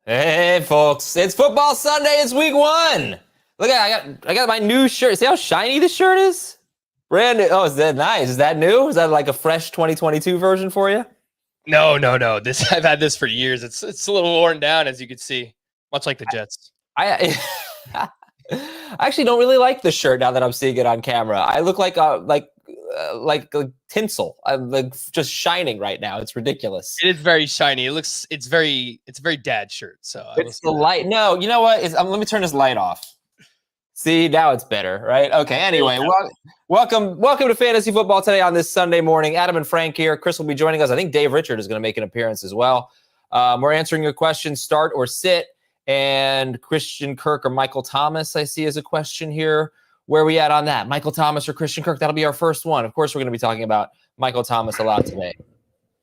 Hey, folks! It's football Sunday. It's week 1. Look at I got my new shirt. See how shiny this shirt is? Brand new. Oh, is that nice? Is that new? Is that like a fresh 2022 version for you? No. I've had this for years. It's a little worn down, as you can see, much like the Jets. I actually don't really like this shirt now that I'm seeing it on camera. I look like tinsel. I'm like just shining right now. It's ridiculous. It is very shiny. It's a very dad shirt. So it's the light. No, you know what? Let me turn this light off. See, now it's better, right? Okay. Anyway, welcome to Fantasy Football today on this Sunday morning. Adam and Frank here. Chris will be joining us. I think Dave Richard is going to make an appearance as well. We're answering your questions, start or sit. And Christian Kirk or Michael Thomas, I see as a question here. Where are we at on that? Michael Thomas or Christian Kirk? That'll be our first one. Of course, we're going to be talking about Michael Thomas a lot today.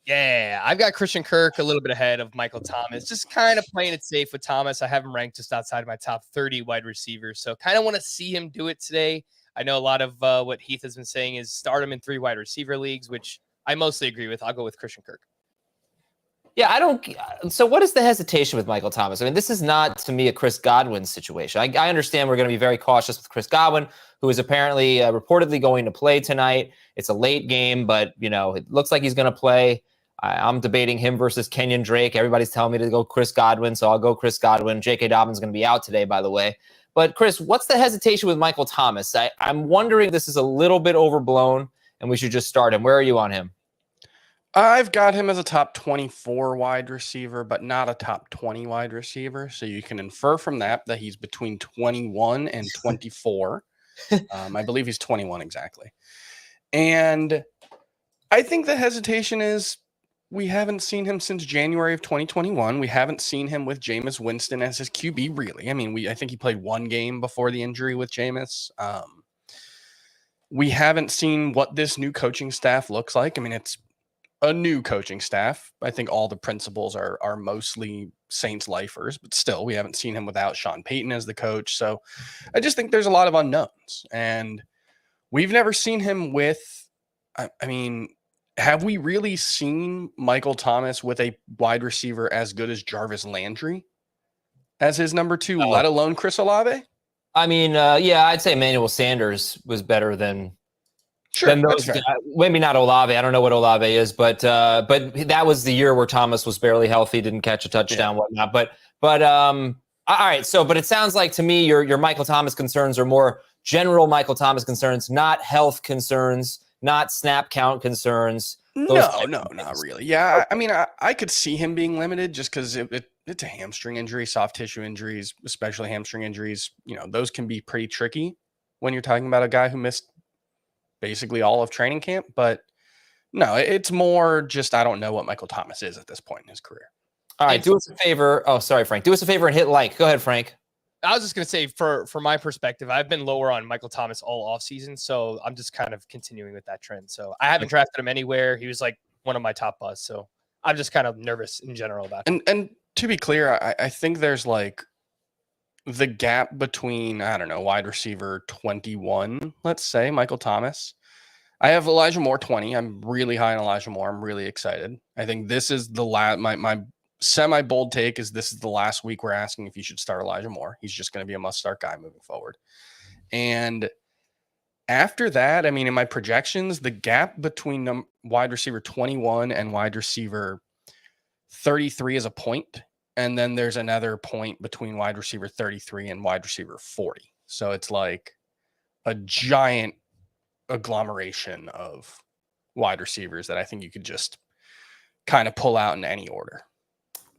Yeah, I've got Christian Kirk a little bit ahead of Michael Thomas. Just kind of playing it safe with Thomas. I have him ranked just outside of my top 30 wide receivers. So kind of want to see him do it today. I know a lot of what Heath has been saying is start him in 3 wide receiver leagues, which I mostly agree with. I'll go with Christian Kirk. Yeah, so what is the hesitation with Michael Thomas? I mean, this is not, to me, a Chris Godwin situation. I understand we're going to be very cautious with Chris Godwin, who is apparently reportedly going to play tonight. It's a late game, but, it looks like he's going to play. I'm debating him versus Kenyon Drake. Everybody's telling me to go Chris Godwin, so I'll go Chris Godwin. J.K. Dobbins is going to be out today, by the way. But, Chris, what's the hesitation with Michael Thomas? I'm wondering if this is a little bit overblown, and we should just start him. Where are you on him? I've got him as a top 24 wide receiver, but not a top 20 wide receiver. So you can infer from that he's between 21 and 24. I believe he's 21 exactly. And I think the hesitation is we haven't seen him since January of 2021. We haven't seen him with Jameis Winston as his QB, really. I mean, I think he played 1 game before the injury with Jameis. We haven't seen what this new coaching staff looks like. I mean, it's a new coaching staff. I think all the principals are mostly Saints lifers, but still, we haven't seen him without Sean Payton as the coach. So I just think there's a lot of unknowns, and we've never seen him with, I mean, have we really seen Michael Thomas with a wide receiver as good as Jarvis Landry as his number 2, let alone Chris Olave? I mean, yeah, I'd say Emmanuel Sanders was better than those guys. Maybe not Olave. I don't know what Olave is, but that was the year where Thomas was barely healthy, didn't catch a touchdown, whatnot. But all right. So, but it sounds like to me your Michael Thomas concerns are more general Michael Thomas concerns, not health concerns, not snap count concerns. No, not really. Yeah, I mean, I could see him being limited just because it's a hamstring injury, soft tissue injuries, especially hamstring injuries. Those can be pretty tricky when you're talking about a guy who missed basically all of training camp. But no, it's more just I don't know what Michael Thomas is at this point in his career. All right, do us a favor. Oh, sorry, Frank. Do us a favor and hit like. Go ahead, Frank. I was just going to say, for my perspective, I've been lower on Michael Thomas all offseason, so I'm just kind of continuing with that trend. So I haven't drafted him anywhere. He was like one of my top busts, so I'm just kind of nervous in general about it. And to be clear, I think there's like the gap between, I don't know, wide receiver 21, let's say, Michael Thomas. I have Elijah Moore 20. I'm really high on Elijah Moore. I'm really excited. I think this is the my semi-bold take is this is the last week we're asking if you should start Elijah Moore. He's just going to be a must-start guy moving forward. And after that, I mean, in my projections, the gap between wide receiver 21 and wide receiver 33 is a point. And then there's another point between wide receiver 33 and wide receiver 40. So it's like a giant agglomeration of wide receivers that I think you could just kind of pull out in any order.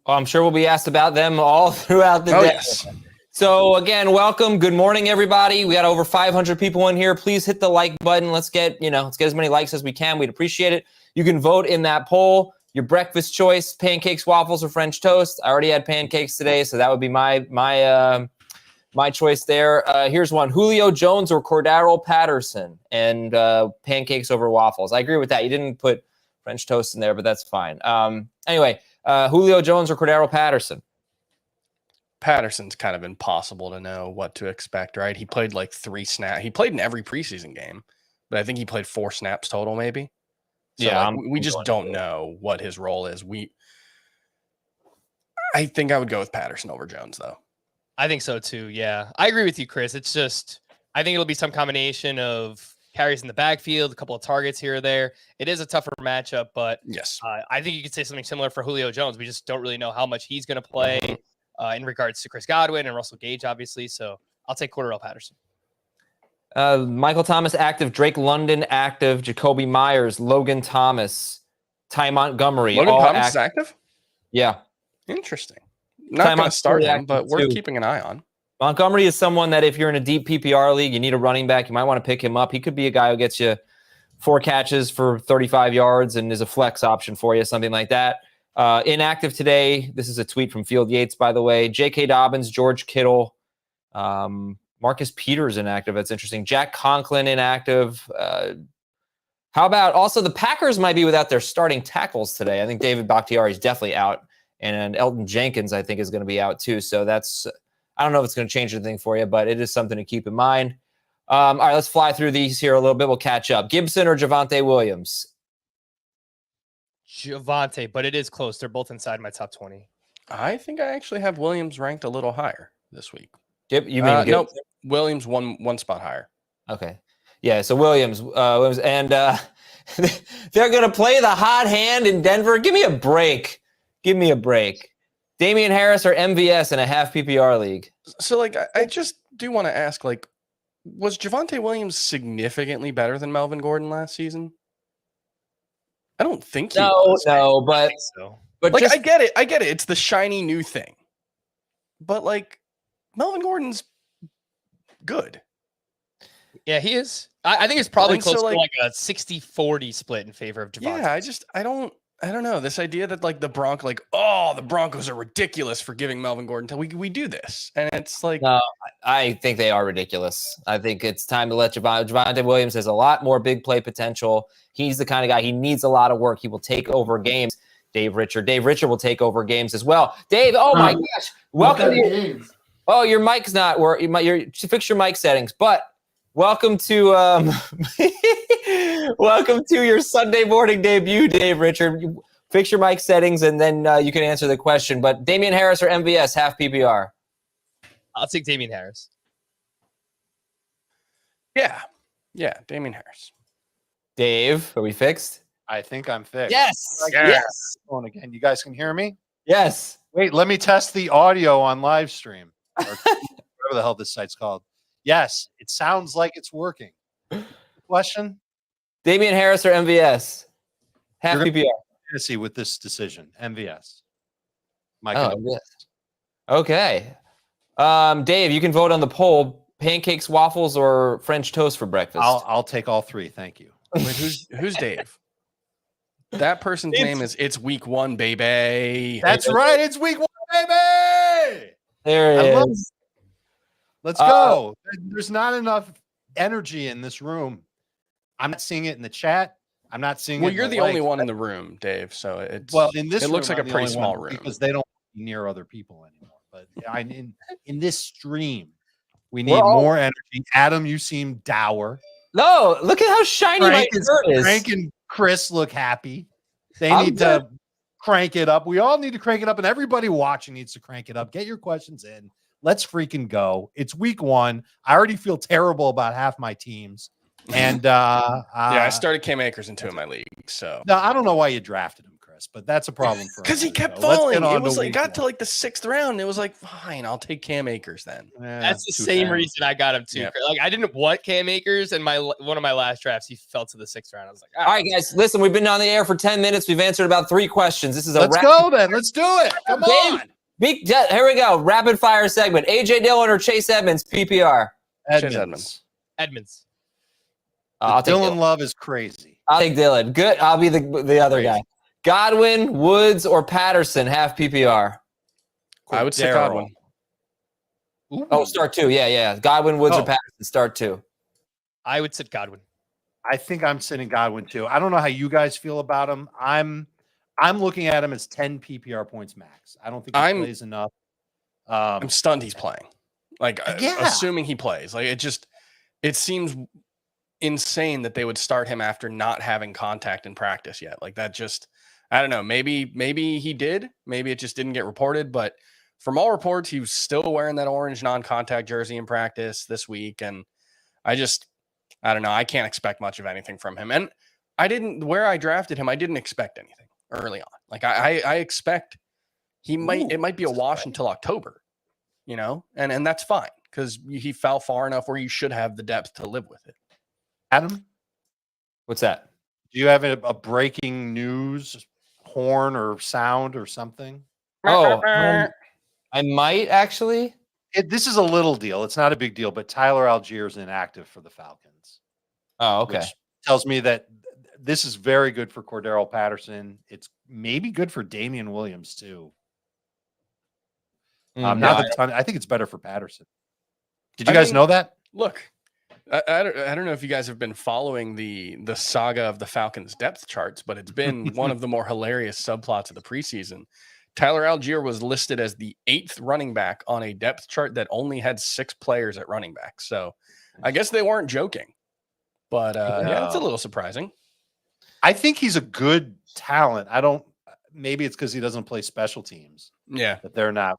Well, I'm sure we'll be asked about them all throughout the day. Yes. So again, welcome. Good morning, everybody. We got over 500 people in here. Please hit the like button. Let's get as many likes as we can. We'd appreciate it. You can vote in that poll. Your breakfast choice: pancakes, waffles, or French toast. I already had pancakes today, so that would be my choice there. Here's one: Julio Jones or Cordaro Patterson, and pancakes over waffles. I agree with that. You didn't put French toast in there, but that's fine. Anyway, Julio Jones or Cordaro Patterson? Patterson's kind of impossible to know what to expect, right? He played like 3 snaps. He played in every preseason game, but I think he played 4 snaps total, maybe. So yeah, we just don't know what his role is. I think I would go with Patterson over Jones, though. I think so too. Yeah, I agree with you, Chris. It's just, I think it'll be some combination of carries in the backfield, a couple of targets here or there. It is a tougher matchup, but Yes, I think you could say something similar for Julio Jones. We just don't really know how much he's going to play in regards to Chris Godwin and Russell Gage, obviously. So I'll take Cordero Patterson. Michael Thomas active, Drake London active, Jacoby Myers, Logan Thomas, Ty Montgomery. Logan all Thomas is active? Yeah. Interesting. Not going to start him, but we're keeping an eye on. Montgomery is someone that if you're in a deep PPR league, you need a running back, you might want to pick him up. He could be a guy who gets you 4 catches for 35 yards and is a flex option for you, something like that. Inactive today, this is a tweet from Field Yates, by the way. J.K. Dobbins, George Kittle, Marcus Peters inactive. That's interesting. Jack Conklin inactive. How about also the Packers might be without their starting tackles today. I think David Bakhtiari is definitely out. And Elton Jenkins, I think, is going to be out too. So that's, I don't know if it's going to change anything for you, but it is something to keep in mind. All right, let's fly through these here a little bit. We'll catch up. Gibson or Javonte Williams? Javonte, but it is close. They're both inside my top 20. I think I actually have Williams ranked a little higher this week. You mean nope, Williams one spot higher. Okay. Yeah, so Williams and they're going to play the hot hand in Denver. Give me a break. Give me a break. Damian Harris or MVS in a half PPR league? So, like, I just do want to ask, like, was Javonte Williams significantly better than Melvin Gordon last season? I don't think he was. No, but like, I get it. It's the shiny new thing. But, like, Melvin Gordon's good. Yeah, he is. I think it's probably close to like a 60-40 split in favor of Javonte. Yeah, I don't know. This idea that like the Broncos are ridiculous for giving Melvin Gordon. We do this. And it's like, no, I think they are ridiculous. I think it's time to let Javonte Williams has a lot more big play potential. He's the kind of guy, he needs a lot of work. He will take over games. Dave Richard will take over games as well. Dave, oh my gosh. Welcome to games. Oh, your mic's not working. Fix your mic settings, but welcome to welcome to your Sunday morning debut, Dave Richard. Fix your mic settings, and then you can answer the question. But Damian Harris or MVS, half PPR? I'll take Damian Harris. Yeah, Damian Harris. Dave, are we fixed? I think I'm fixed. Yes. Yes. Going again. You guys can hear me? Yes. Wait, let me test the audio on live stream. Or whatever the hell this site's called. Yes, it sounds like it's working. Question? Damian Harris or MVS? Half PPR. See with this decision. MVS. MVS. Okay. Dave, you can vote on the poll. Pancakes, waffles, or French toast for breakfast? I'll take all 3. Thank you. Wait, who's Dave? That person's name is It's Week 1, baby. That's right. It's Week 1, baby. There it is. Let's go. There's not enough energy in this room. I'm not seeing it in the chat. I'm not seeing it. Well, you're the only one in the room, Dave. So it looks like a pretty small room because they don't be near other people anymore. But in this stream, we need more energy. Adam, you seem dour. No, look at how shiny my shirt is. Frank and Chris look happy. They need to crank it up. We all need to crank it up, and everybody watching needs to crank it up. Get your questions in. Let's freaking go. It's week 1. I already feel terrible about half my teams. And I started Cam Akers in 2 of my leagues. So no, I don't know why you drafted him, Chris, but that's a problem for because he kept falling. It was like got to like the 6th round. It was like, fine, I'll take Cam Akers then. That's the same reason I got him too. Yeah. Like I didn't want Cam Akers, and one of my last drafts, he fell to the 6th round. I was like, all right, guys, listen, we've been on the air for 10 minutes. We've answered about 3 questions. This is let's go then. Let's do it. Come on. Here we go. Rapid fire segment. AJ Dillon or Chase Edmonds, PPR? Edmonds. I'll take Dillon Love is crazy. I'll take Dillon. Good. I'll be the other guy. Godwin, Woods, or Patterson, half PPR? I would say Godwin. Ooh. Oh, start 2. Yeah. Godwin, Woods, or Patterson, start 2. I would sit Godwin. I think I'm sitting Godwin too. I don't know how you guys feel about him. I'm looking at him as 10 PPR points max. I don't think he plays enough. I'm stunned he's playing. Like, assuming he plays. Like, it seems insane that they would start him after not having contact in practice yet. Like, that just, I don't know. Maybe he did. Maybe it just didn't get reported. But from all reports, he was still wearing that orange non-contact jersey in practice this week. And I don't know. I can't expect much of anything from him. And where I drafted him, I didn't expect anything early on. Like I expect it might be a wash until October, and that's fine because he fell far enough where you should have the depth to live with it. Adam, What's that? do you have a breaking news horn or sound or something? Oh, I might actually. This is a little deal. It's not a big deal, but Tyler Algier is inactive for the Falcons. Oh, okay. Which tells me that this is very good for Cordero Patterson. It's maybe good for Damian Williams too. I think it's better for Patterson. Did you guys know that? Look, I don't know if you guys have been following the saga of the Falcons depth charts, but it's been one of the more hilarious subplots of the preseason. Tyler Algier was listed as the 8th running back on a depth chart that only had 6 players at running back. So I guess they weren't joking, but yeah, it's a little surprising. I think he's a good talent. Maybe it's because he doesn't play special teams. Yeah. That they're not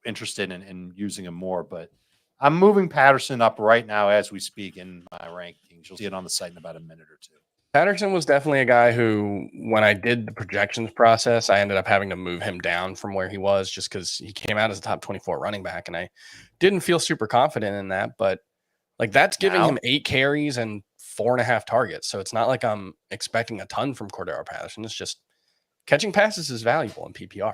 interested in using him more, but I'm moving Patterson up right now as we speak in my rankings. You'll see it on the site in about a minute or two. Patterson was definitely a guy who, when I did the projections process, I ended up having to move him down from where he was just because he came out as a top 24 running back, and I didn't feel super confident in that. But like that's giving him 8 carries and 4.5 targets, so it's not like I'm expecting a ton from Cordero Patterson. It's just catching passes is valuable in PPR.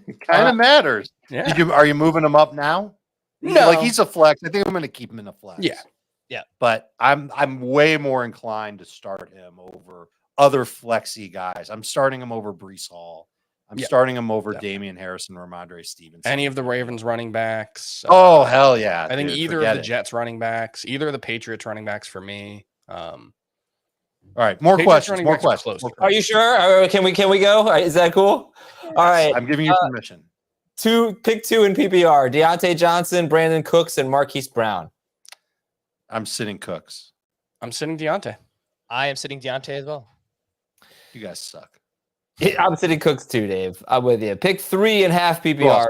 It kind of matters. Yeah. Are you moving him up now? No, like he's a flex. I think I'm going to keep him in a flex. Yeah. But I'm way more inclined to start him over other flexy guys. I'm starting him over Breece Hall. I'm starting him over Damian Harris and Ramondre Stevenson. Any of the Ravens running backs. Oh, hell yeah. I think either of the Jets running backs, either of the Patriots running backs for me. All right, more questions. More questions. Are you sure? Can we go? Is that cool? All right. I'm giving you permission. Pick 2 in PPR. Deontay Johnson, Brandon Cooks, and Marquise Brown. I'm sitting Cooks. I'm sitting Deontay. I am sitting Deontay as well. You guys suck. I'm sitting Cooks too, Dave. I'm with you. Pick 3.5 PPR.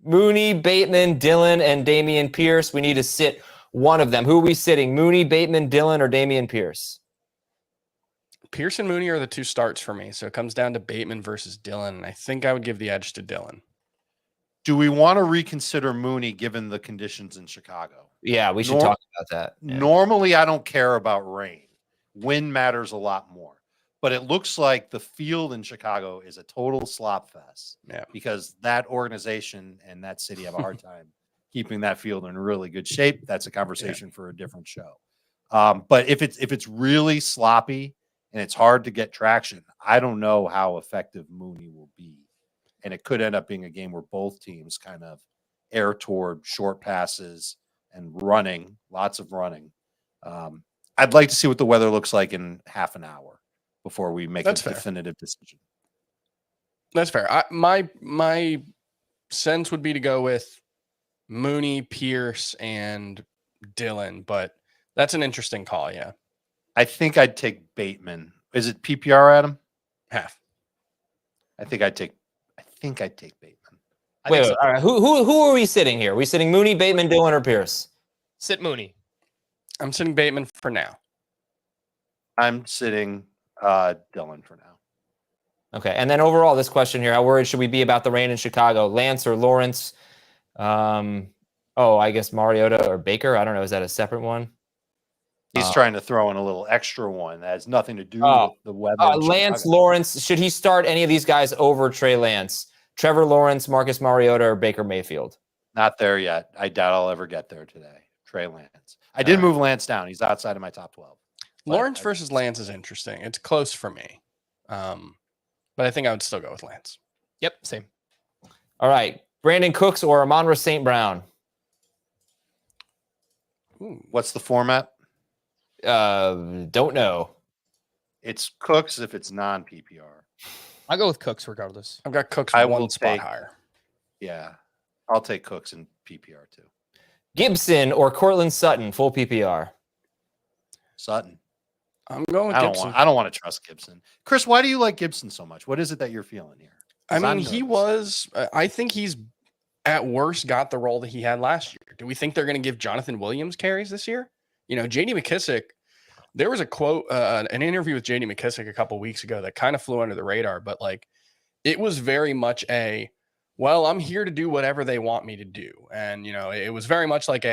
Mooney, Bateman, Dillon, and Damien Pierce. We need to sit one of them. Who are we sitting? Mooney, Bateman, Dillon, or Damien Pierce? Pierce and Mooney are the 2 starts for me. So it comes down to Bateman versus Dillon. And I think I would give the edge to Dillon. Do we want to reconsider Mooney given the conditions in Chicago? Yeah, we should talk about that. Yeah. Normally, I don't care about rain. Wind matters a lot more. But it looks like the field in Chicago is a total slop fest. Yeah. Because that organization and that city have a hard time keeping that field in really good shape. That's a conversation for a different show. But if it's really sloppy and it's hard to get traction, I don't know how effective Mooney will be. And it could end up being a game where both teams kind of err toward short passes and running, lots of running. I'd like to see what the weather looks like in half an hour before we make definitive decision. That's fair. My sense would be to go with Mooney, Pierce, and Dillon, but that's an interesting call. Yeah. I think I'd take Bateman. Is it PPR, Adam? Half. I think I'd take Bateman. Wait. All right. Who are we sitting here? Are we sitting Mooney, Bateman, Dillon, or Pierce? Sit Mooney. I'm sitting Bateman for now. I'm sitting Dillon for now. Okay. And then overall, this question here: how worried should we be about the rain in Chicago? Lance or Lawrence? I guess Mariota or Baker. I don't know. Is that a separate one? He's trying to throw in a little extra one that has nothing to do with the weather. Lance, Lawrence. Should he start any of these guys over Trey Lance? Trevor Lawrence, Marcus Mariota, or Baker Mayfield? Not there yet. I doubt I'll ever get there today. Trey Lance. I did move Lance down. He's outside of my top 12. Lawrence versus Lance is interesting. It's close for me. But I think I would still go with Lance. Yep, same. All right. Brandon Cooks or Amon-Ra St. Brown? What's the format? Don't know. It's Cooks if it's non-PPR. I'll go with Cooks regardless. I've got Cooks one spot higher. Yeah. I'll take Cooks in PPR too. Gibson or Cortland Sutton, full PPR? Sutton. I'm going with I Gibson. don't want to trust Gibson. Chris, why do you like Gibson so much? What is it that you're feeling here? I mean, I think he's at worst got the role that he had last year. Do we think they're going to give Jonathan Williams carries this year? You know, J.D. McKissick, there was a quote, an interview with J.D. McKissick a couple weeks ago that kind of flew under the radar, but like it was very much well, I'm here to do whatever they want me to do. And, you know, it was very much like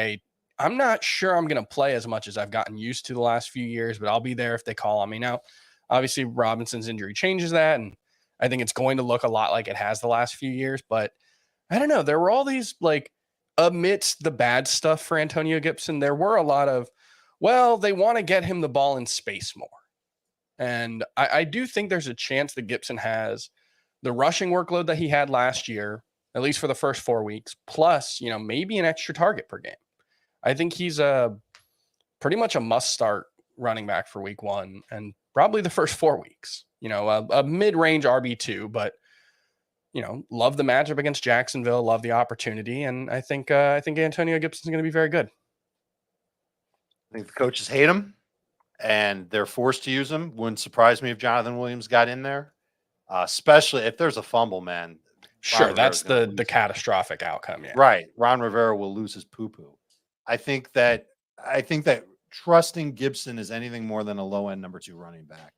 I'm not sure I'm going to play as much as I've gotten used to the last few years, but I'll be there if they call on me. Now, obviously, Robinson's injury changes that, and I think it's going to look a lot like it has the last few years. But I don't know. There were all these, like, amidst the bad stuff for Antonio Gibson, there were a lot of, well, they want to get him the ball in space more. And I do think there's a chance that Gibson has the rushing workload that he had last year, at least for the first 4 weeks, plus, you know, maybe an extra target per game. I think he's pretty much a must-start running back for week 1 and probably the first 4 weeks. You know, a mid-range RB2, but, you know, love the matchup against Jacksonville, love the opportunity, and I think Antonio Gibson's going to be very good. I think the coaches hate him, and they're forced to use him. Wouldn't surprise me if Jonathan Williams got in there, especially if there's a fumble, man. Sure, that's the catastrophic outcome. Yeah, right. Ron Rivera will lose his poo-poo. I think that trusting Gibson as anything more than a low-end number 2 running back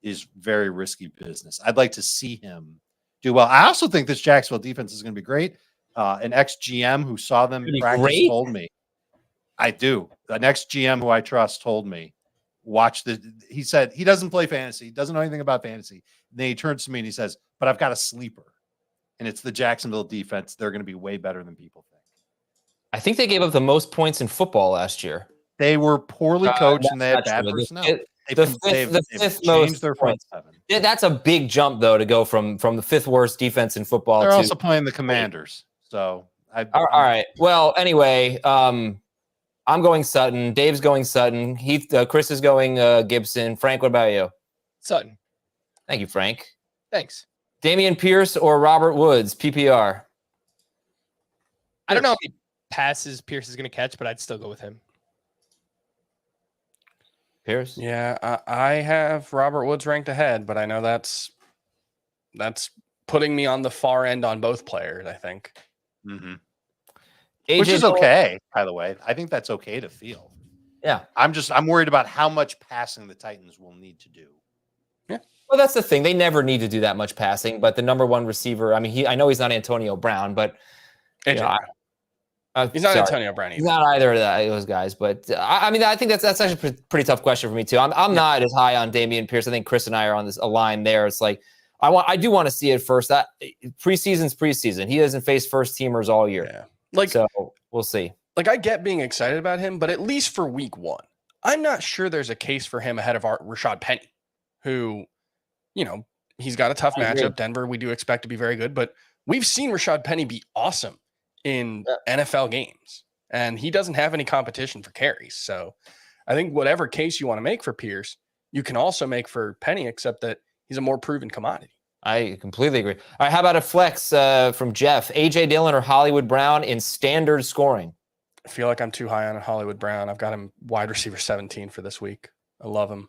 is very risky business. I'd like to see him do well. I also think this Jacksonville defense is going to be great. An ex-GM who saw them practice told me. I do. The next GM who I trust told me, he said he doesn't play fantasy. He doesn't know anything about fantasy. And then he turns to me and he says, but I've got a sleeper. And it's the Jacksonville defense. They're going to be way better than people think. I think they gave up the most points in football last year. They were poorly coached and they had bad personnel. The fifth most their points. Yeah, that's a big jump, though, to go from the 5th worst defense in football. They're also playing the Commanders. So, all right. Well, anyway, I'm going Sutton. Dave's going Sutton. Chris is going Gibson. Frank, what about you? Sutton. Thank you, Frank. Thanks. Damien Pierce or Robert Woods, PPR? I don't know how many passes Pierce is going to catch, but I'd still go with him. Pierce? Yeah, I have Robert Woods ranked ahead, but I know that's putting me on the far end on both players, I think. Mm-hmm. Which is okay, by the way. I think that's okay to feel. Yeah. I'm worried about how much passing the Titans will need to do. Yeah. Well, that's the thing. They never need to do that much passing, but the number 1 receiver, I mean, I know he's not Antonio Brown, but he's not Antonio Brown either. He's not either of those guys, but I mean, I think that's actually a pretty tough question for me too. I'm not as high on Damien Pierce. I think Chris and I are on a line there. It's like I do want to see it first. That preseason's preseason. He doesn't face first teamers all year. Yeah. So we'll see. Like I get being excited about him, but at least for week 1, I'm not sure there's a case for him ahead of Rashad Penny, who, you know, he's got a tough matchup. Denver, we do expect to be very good, but we've seen Rashad Penny be awesome in NFL games, and he doesn't have any competition for carries. So I think whatever case you want to make for Pierce, you can also make for Penny, except that he's a more proven commodity. I completely agree. All right, how about a flex from Jeff? A.J. Dillon or Hollywood Brown in standard scoring? I feel like I'm too high on Hollywood Brown. I've got him wide receiver 17 for this week. I love him.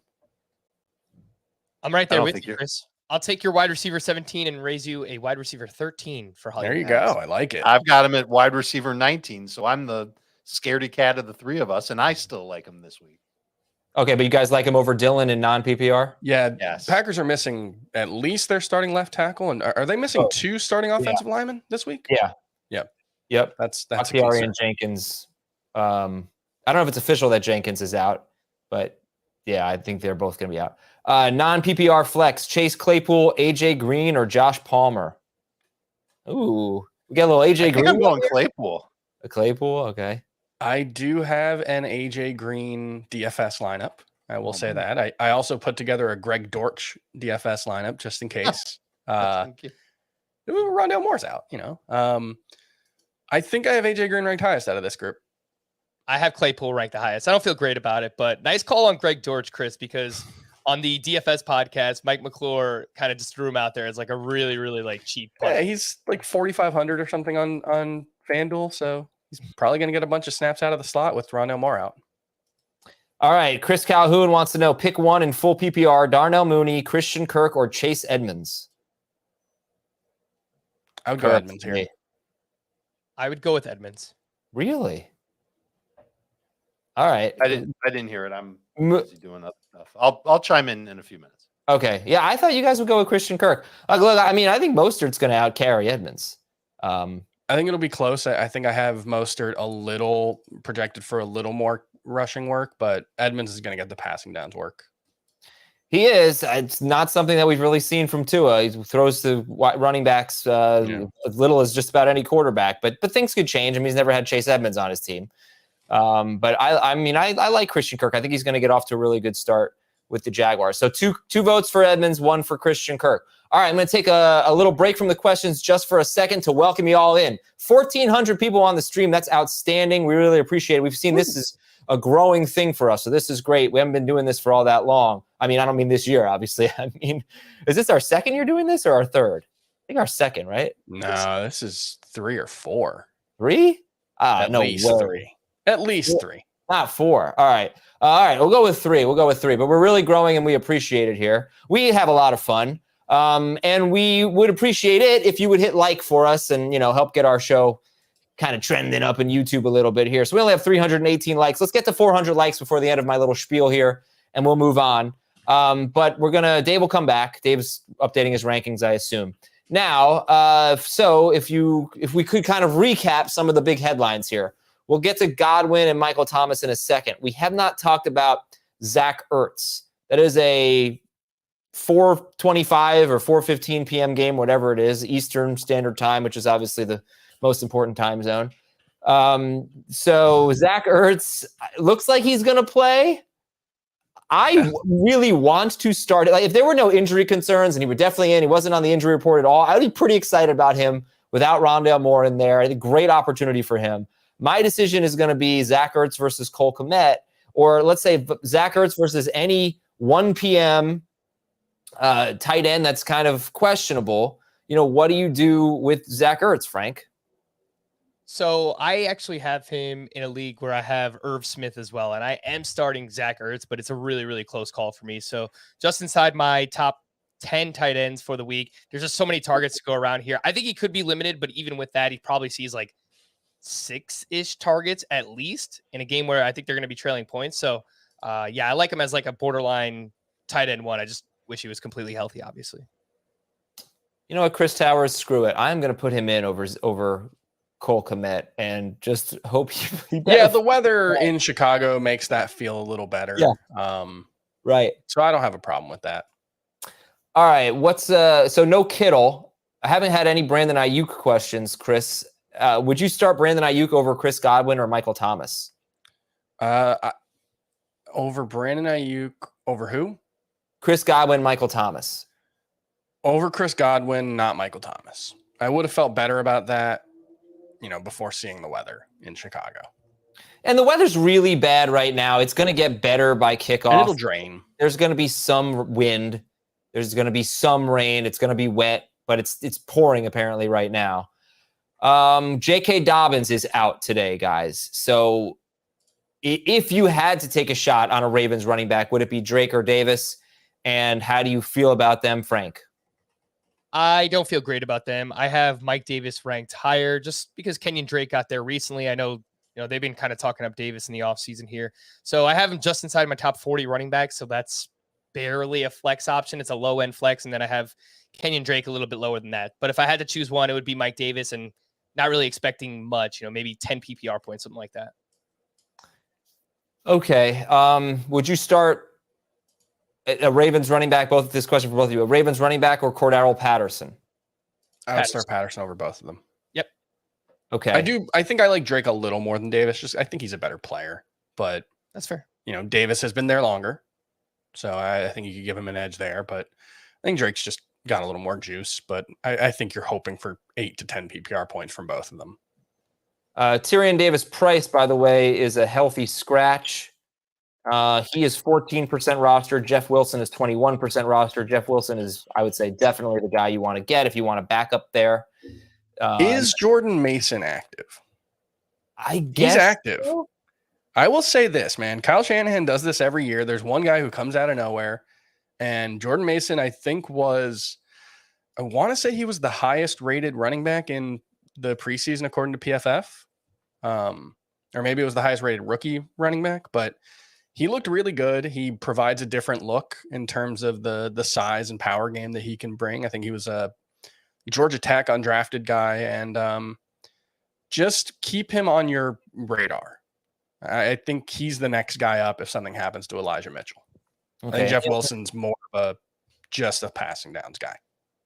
I'm right there with you, Chris. I'll take your wide receiver 17 and raise you a wide receiver 13 for Hollywood. There you go. I like it. I've got him at wide receiver 19, so I'm the scaredy cat of the 3 of us, and I still like him this week. Okay, but you guys like him over Dillon in non-PPR? Yeah. Yes. Packers are missing at least their starting left tackle, and are they missing 2 starting offensive linemen this week? Yeah. Yep. That's Bakhtiari and Jenkins. I don't know if it's official that Jenkins is out, but yeah, I think they're both going to be out. Non-PPR flex, Chase Claypool, AJ Green, or Josh Palmer? Ooh, we got a little AJ Green. I'm going Claypool. A Claypool, okay. I do have an AJ Green DFS lineup. I will say that. I also put together a Greg Dortch DFS lineup just in case. Rondale Moore's out, you know. I think I have AJ Green ranked highest out of this group. I have Claypool ranked the highest. I don't feel great about it, but nice call on Greg Dortch, Chris, because on the DFS podcast, Mike McClure kind of just threw him out there as like a really, really like cheap player. Yeah, he's like 4,500 or something on FanDuel, so he's probably going to get a bunch of snaps out of the slot with Rondale Moore out. All right. Chris Calhoun wants to know, pick one in full PPR, Darnell Mooney, Christian Kirk, or Chase Edmonds. I would go Edmonds here. I would go with Edmonds. Really? All right. I didn't hear it. I'm busy doing other stuff. I'll chime in a few minutes. Okay. Yeah, I thought you guys would go with Christian Kirk. Look, I mean, I think Mostert's going to outcarry Edmonds. I think it'll be close. I think I have Mostert a little projected for a little more rushing work, but Edmonds is going to get the passing downs work. He is. It's not something that we've really seen from Tua. He throws to running backs as little as just about any quarterback, but things could change. I mean, he's never had Chase Edmonds on his team. But I mean, I like Christian Kirk. I think he's going to get off to a really good start with the Jaguars. So two votes for Edmonds, one for Christian Kirk. All right, I'm going to take a little break from the questions just for a second to welcome you all in. 1,400 people on the stream. That's outstanding. We really appreciate it. We've seen this is a growing thing for us, so this is great. We haven't been doing this for all that long. I mean, I don't mean this year, obviously. I mean, is this our second year doing this or our third? I think our second, right? No, this is 3 or 4. 3? At no least way. 3. At least 3. Not 4. All right. We'll go with 3. But we're really growing and we appreciate it here. We have a lot of fun. And we would appreciate it if you would hit like for us and, help get our show kind of trending up in YouTube a little bit here. So we only have 318 likes. Let's get to 400 likes before the end of my little spiel here and we'll move on. But Dave will come back. Dave's updating his rankings, I assume. Now, so if we could kind of recap some of the big headlines here. We'll get to Godwin and Michael Thomas in a second. We have not talked about Zach Ertz. That is a 4:25 or 4:15 p.m. game, whatever it is, Eastern Standard Time, which is obviously the most important time zone. So Zach Ertz looks like he's going to play. I really want to start it. Like, if there were no injury concerns and he were definitely in, he wasn't on the injury report at all, I would be pretty excited about him without Rondale Moore in there. I think great opportunity for him. My decision is going to be Zach Ertz versus Cole Kmet, or let's say Zach Ertz versus any 1 p.m. Tight end that's kind of questionable. What do you do with Zach Ertz, Frank? So I actually have him in a league where I have Irv Smith as well, and I am starting Zach Ertz, but it's a really, really close call for me. So just inside my top 10 tight ends for the week, there's just so many targets to go around here. I think he could be limited, but even with that, he probably sees like 6-ish targets at least in a game where I think they're going to be trailing points. So I like him as like a borderline tight end 1. I just wish he was completely healthy, obviously. You know what, Chris Towers, screw it. I'm going to put him in over Cole Kmet and just hope he the weather in Chicago makes that feel a little better. Yeah. Right. So I don't have a problem with that. All right. So no Kittle. I haven't had any Brandon Ayuk questions, Chris. Would you start Brandon Ayuk over Chris Godwin or Michael Thomas? Over Brandon Ayuk, over who? Chris Godwin, Michael Thomas. Over Chris Godwin, not Michael Thomas. I would have felt better about that, before seeing the weather in Chicago. And the weather's really bad right now. It's going to get better by kickoff. And it'll drain. There's going to be some wind. There's going to be some rain. It's going to be wet, but it's pouring apparently right now. J.K. Dobbins is out today, guys. So if you had to take a shot on a Ravens running back, would it be Drake or Davis? And how do you feel about them, Frank? I don't feel great about them. I have Mike Davis ranked higher just because Kenyon Drake got there recently. I know, they've been kind of talking up Davis in the offseason here. So I have him just inside my top 40 running backs. So that's barely a flex option. It's a low end flex. And then I have Kenyon Drake a little bit lower than that. But if I had to choose one, it would be Mike Davis, and not really expecting much, maybe 10 PPR points, something like that. Okay. Would you start a Ravens running back? This question for both of you: a Ravens running back or Cordaro Patterson? I would start Patterson over both of them. Yep. Okay. I think I like Drake a little more than Davis. I think he's a better player, but that's fair. Davis has been there longer, so I think you could give him an edge there. But I think Drake's just got a little more juice. But I think you're hoping for 8 to 10 PPR points from both of them. Tyrion Davis-Price, by the way, is a healthy scratch. He is 14% roster. Jeff Wilson is 21% roster. Jeff Wilson is, I would say, definitely the guy you want to get if you want to back up there. Is Jordan Mason active? I guess he's active. So. I will say this, man. Kyle Shanahan does this every year. There's one guy who comes out of nowhere, and Jordan Mason, I want to say he was the highest rated running back in the preseason according to PFF. Or maybe it was the highest rated rookie running back, but he looked really good. He provides a different look in terms of the size and power game that he can bring. I think he was a Georgia Tech undrafted guy, and just keep him on your radar. I think he's the next guy up if something happens to Elijah Mitchell. Okay. I think Jeff Wilson's more of just a passing downs guy.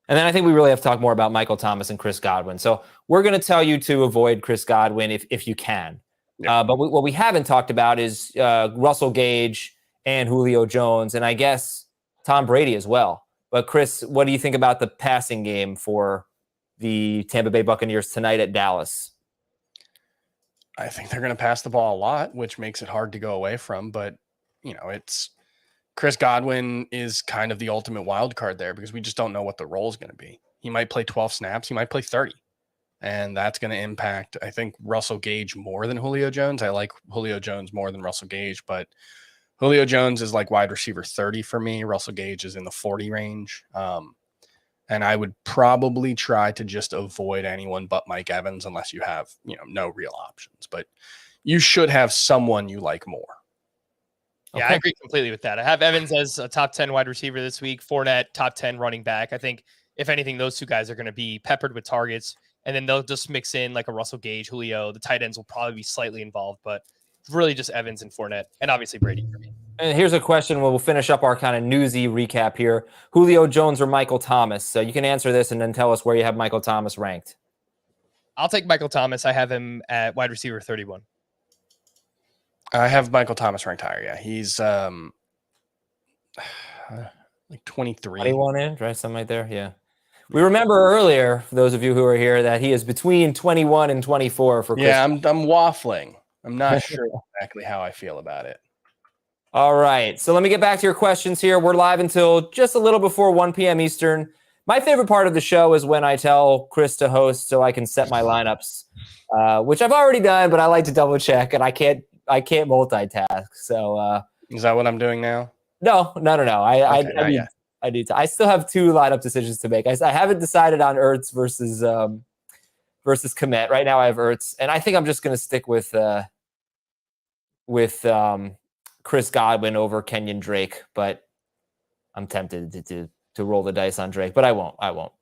And then I think we really have to talk more about Michael Thomas and Chris Godwin. So we're going to tell you to avoid Chris Godwin if you can. Yeah. But what we haven't talked about is Russell Gage and Julio Jones, and I guess Tom Brady as well. But Chris, what do you think about the passing game for the Tampa Bay Buccaneers tonight at Dallas? I think they're going to pass the ball a lot, which makes it hard to go away from. But, it's Chris Godwin is kind of the ultimate wild card there because we just don't know what the role is going to be. He might play 12 snaps. He might play 30. And that's going to impact, I think, Russell Gage more than Julio Jones. I like Julio Jones more than Russell Gage, but Julio Jones is like wide receiver 30 for me. Russell Gage is in the 40 range. And I would probably try to just avoid anyone but Mike Evans unless you have, no real options. But you should have someone you like more. Yeah, okay. I agree completely with that. I have Evans as a top 10 wide receiver this week. Fournette, top 10 running back. I think, if anything, those two guys are going to be peppered with targets. And then they'll just mix in like a Russell Gage, Julio. The tight ends will probably be slightly involved, but really just Evans and Fournette, and obviously Brady for me. And here's a question. We'll finish up our kind of newsy recap here. Julio Jones or Michael Thomas? So you can answer this and then tell us where you have Michael Thomas ranked. I'll take Michael Thomas. I have him at wide receiver 31. I have Michael Thomas ranked higher. Yeah, he's like 23. 21 in, right? Something right there. Yeah. We remember earlier, for those of you who are here, that he is between 21 and 24 for Chris. Yeah, I'm waffling. I'm not sure exactly how I feel about it. All right. So let me get back to your questions here. We're live until just a little before 1 p.m. Eastern. My favorite part of the show is when I tell Chris to host so I can set my lineups, which I've already done, but I like to double check, and I can't multitask. So is that what I'm doing now? No. I need to. I still have 2 lineup decisions to make. I haven't decided on Ertz versus Komet. Right now I have Ertz, and I think I'm just going to stick with Chris Godwin over Kenyon Drake, but I'm tempted to roll the dice on Drake, but I won't. All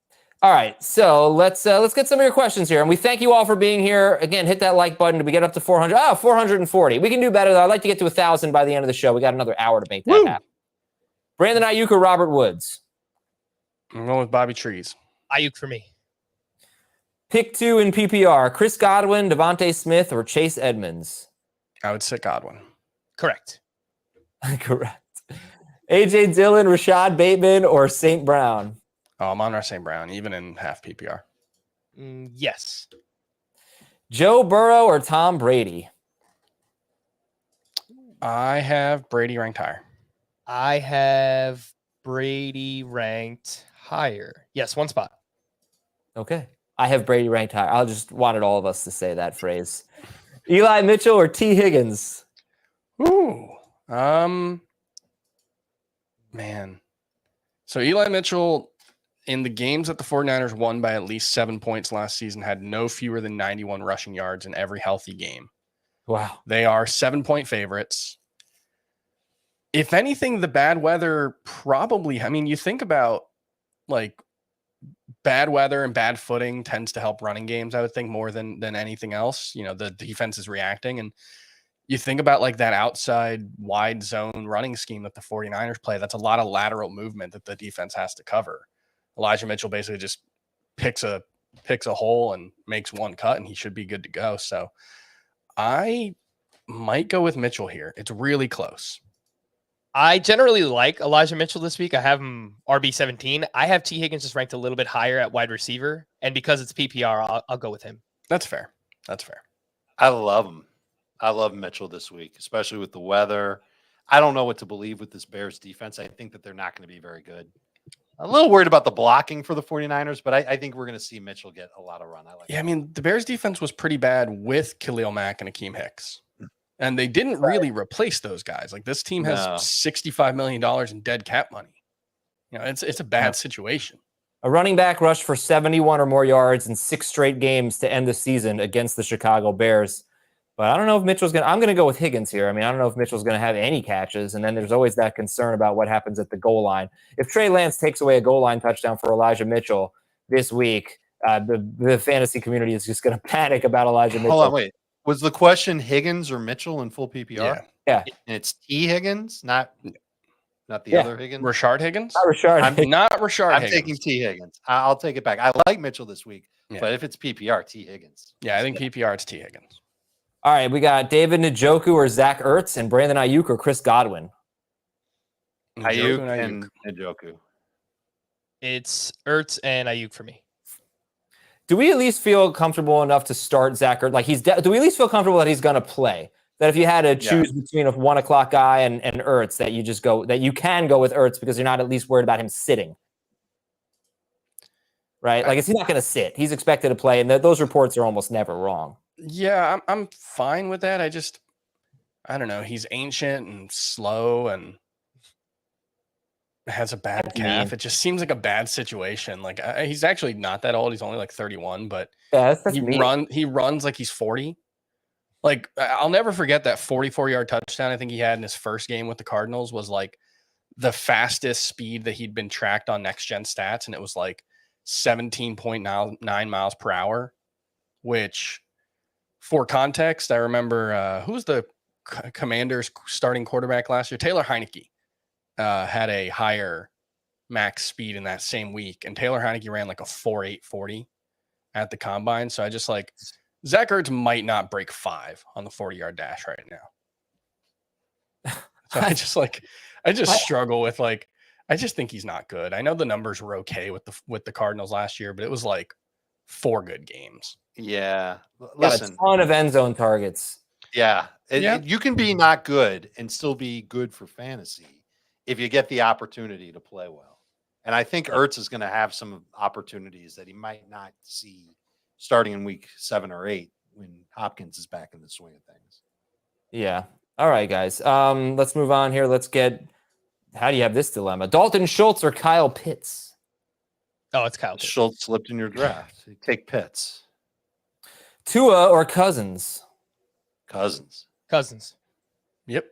right, so let's get some of your questions here, and we thank you all for being here. Again, hit that like button. Did we get up to 400? 440. We can do better, though. I'd like to get to 1,000 by the end of the show. We got another hour to make that happen. Brandon Naiuk or Robert Woods? I'm going with Bobby Trees. Naiuk for me. Pick 2 in PPR. Chris Godwin, Davonte Smith, or Chase Edmonds? I would say Godwin. Correct. Correct. A.J. Dillon, Rashad Bateman, or St. Brown? Oh, I'm on our St. Brown, even in half PPR. Yes. Joe Burrow or Tom Brady? I have Brady ranked higher. I have Brady ranked higher. Yes, 1 spot. Okay. I have Brady ranked higher. I just wanted all of us to say that phrase. Eli Mitchell or T. Higgins? Ooh. Man. So Eli Mitchell, in the games that the 49ers won by at least 7 points last season, had no fewer than 91 rushing yards in every healthy game. Wow. They are 7-point favorites. If anything, the bad weather probably, you think about like bad weather and bad footing tends to help running games, I would think, more than anything else. The defense is reacting. And you think about like that outside wide zone running scheme that the 49ers play. That's a lot of lateral movement that the defense has to cover. Elijah Mitchell basically just picks a hole and makes one cut, and he should be good to go. So I might go with Mitchell here. It's really close. I generally like Elijah Mitchell this week. I have him RB17. I have T. Higgins just ranked a little bit higher at wide receiver. And because it's PPR, I'll go with him. That's fair. I love him. I love Mitchell this week, especially with the weather. I don't know what to believe with this Bears defense. I think that they're not going to be very good. I'm a little worried about the blocking for the 49ers, but I think we're going to see Mitchell get a lot of run. The Bears defense was pretty bad with Khalil Mack and Akeem Hicks. And they didn't really replace those guys. Like this team has $65 million in dead cap money. You know, it's a bad situation. A running back rushed for 71 or more yards in 6 straight games to end the season against the Chicago Bears. But I don't know if Mitchell's going to – I'm going to go with Higgins here. I mean, I don't know if Mitchell's going to have any catches, and then there's always that concern about what happens at the goal line. If Trey Lance takes away a goal line touchdown for Elijah Mitchell this week, the fantasy community is just going to panic about Elijah Mitchell. Hold on, wait. Was the question Higgins or Mitchell in full PPR? Yeah. And it's T. Higgins, not the other Higgins? Rashard Higgins? Not Rashard. I'm not Rashard I'm Higgins. taking T. Higgins. I'll take it back. I like Mitchell this week, but if it's PPR, T. Higgins. Yeah, I think PPR, it's T. Higgins. All right, we got David Njoku or Zach Ertz and Brandon Ayuk or Chris Godwin. Ayuk and Njoku. It's Ertz and Ayuk for me. Do we at least feel comfortable enough to start Zach Ertz? Like do we at least feel comfortable that he's going to play? That if you had to choose between a 1 o'clock guy and Ertz, that you can go with Ertz because you're not at least worried about him sitting. Right? Like, he's not going to sit. He's expected to play, and those reports are almost never wrong. Yeah, I'm fine with that. I don't know. He's ancient and slow and has a bad calf. It just seems like a bad situation. Like he's actually not that old. He's only like 31, but he runs like he's 40. Like I'll never forget that 44-yard touchdown I think he had in his first game with the Cardinals was like the fastest speed that he'd been tracked on next gen stats, and it was like 17.9 miles per hour, which for context, I remember who was the Commanders starting quarterback last year? Taylor Heineke had a higher max speed in that same week, and Taylor Heineke ran like a 4.840 at the combine. So I just like Zach Ertz might not break 5 on the 40-yard dash right now. So I just struggle with I just think he's not good. I know the numbers were okay with the Cardinals last year, but it was like 4 good games. Yeah. Listen. Got a ton of end zone targets. Yeah. You can be not good and still be good for fantasy if you get the opportunity to play well. And I think Ertz is going to have some opportunities that he might not see starting in week 7 or 8 when Hopkins is back in the swing of things. Yeah. All right, guys. Let's move on here. How do you have this dilemma? Dalton Schultz or Kyle Pitts? Oh, it's Kyle Pitts. Schultz slipped in your draft. You take Pitts. Tua or Cousins? Cousins. Yep.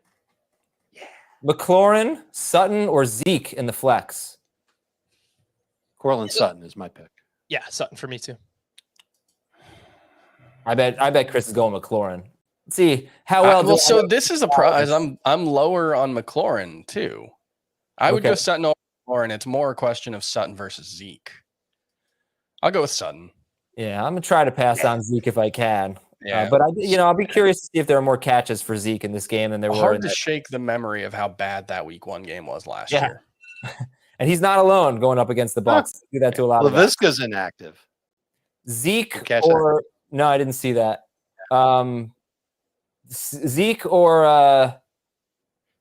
Yeah. McLaurin, Sutton, or Zeke in the flex? Cortland Sutton is my pick. Yeah, Sutton for me too. I bet Chris is going McLaurin. Let's see how well. So this is a prize. I'm lower on McLaurin too. I would go Sutton over McLaurin. It's more a question of Sutton versus Zeke. I'll go with Sutton. Yeah, I'm gonna try to pass on Zeke if I can. Yeah, but I'll be curious to see if there are more catches for Zeke in this game than there were. Hard to shake the memory of how bad that week 1 game was last year. And he's not alone going up against the Bucs. Do that to a lot of guys. LaVisca's inactive. Zeke or no, I didn't see that. Zeke or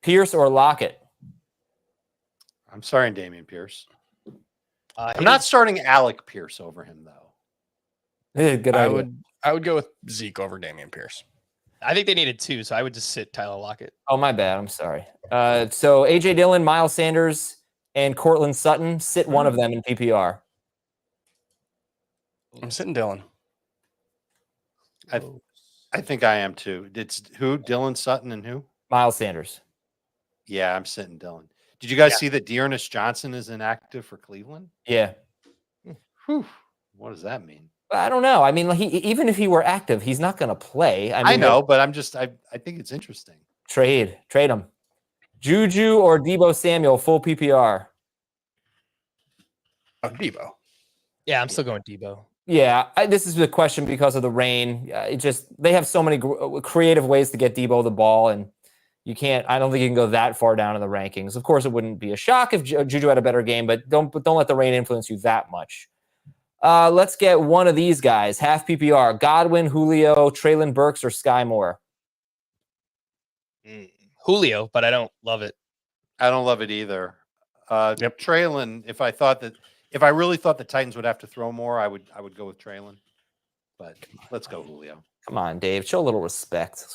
Pierce or Lockett? I'm sorry, Damien Pierce. I'm Higgins. not starting Alec Pierce over him though. Good idea. I would go with Zeke over Damien Pierce. I think they needed 2, so I would just sit Tyler Lockett. Oh, my bad. I'm sorry. So AJ Dillon, Miles Sanders, and Cortland Sutton. Sit one of them in PPR. I'm sitting Dillon. I think I am too. It's who? Dylan Sutton and who? Miles Sanders. Yeah, I'm sitting Dylan. Did you guys see that Dearness Johnson is inactive for Cleveland? Yeah. Whew. What does that mean? I don't know. I mean, even if he were active, he's not going to play. I know, but I think it's interesting. Trade him. Juju or Debo Samuel, full PPR. Oh, Debo. Yeah, I'm still going Debo. Yeah, this is the question because of the rain. They have so many creative ways to get Debo the ball, and you can't. I don't think you can go that far down in the rankings. Of course, it wouldn't be a shock if Juju had a better game, but don't let the rain influence you that much. Let's get one of these guys. Half PPR: Godwin, Julio, Treylon Burks, or Sky Moore. Julio, but I don't love it. I don't love it either. Treylon, if I really thought the Titans would have to throw more, I would go with Treylon. But let's go Julio. Come on, Dave. Show a little respect.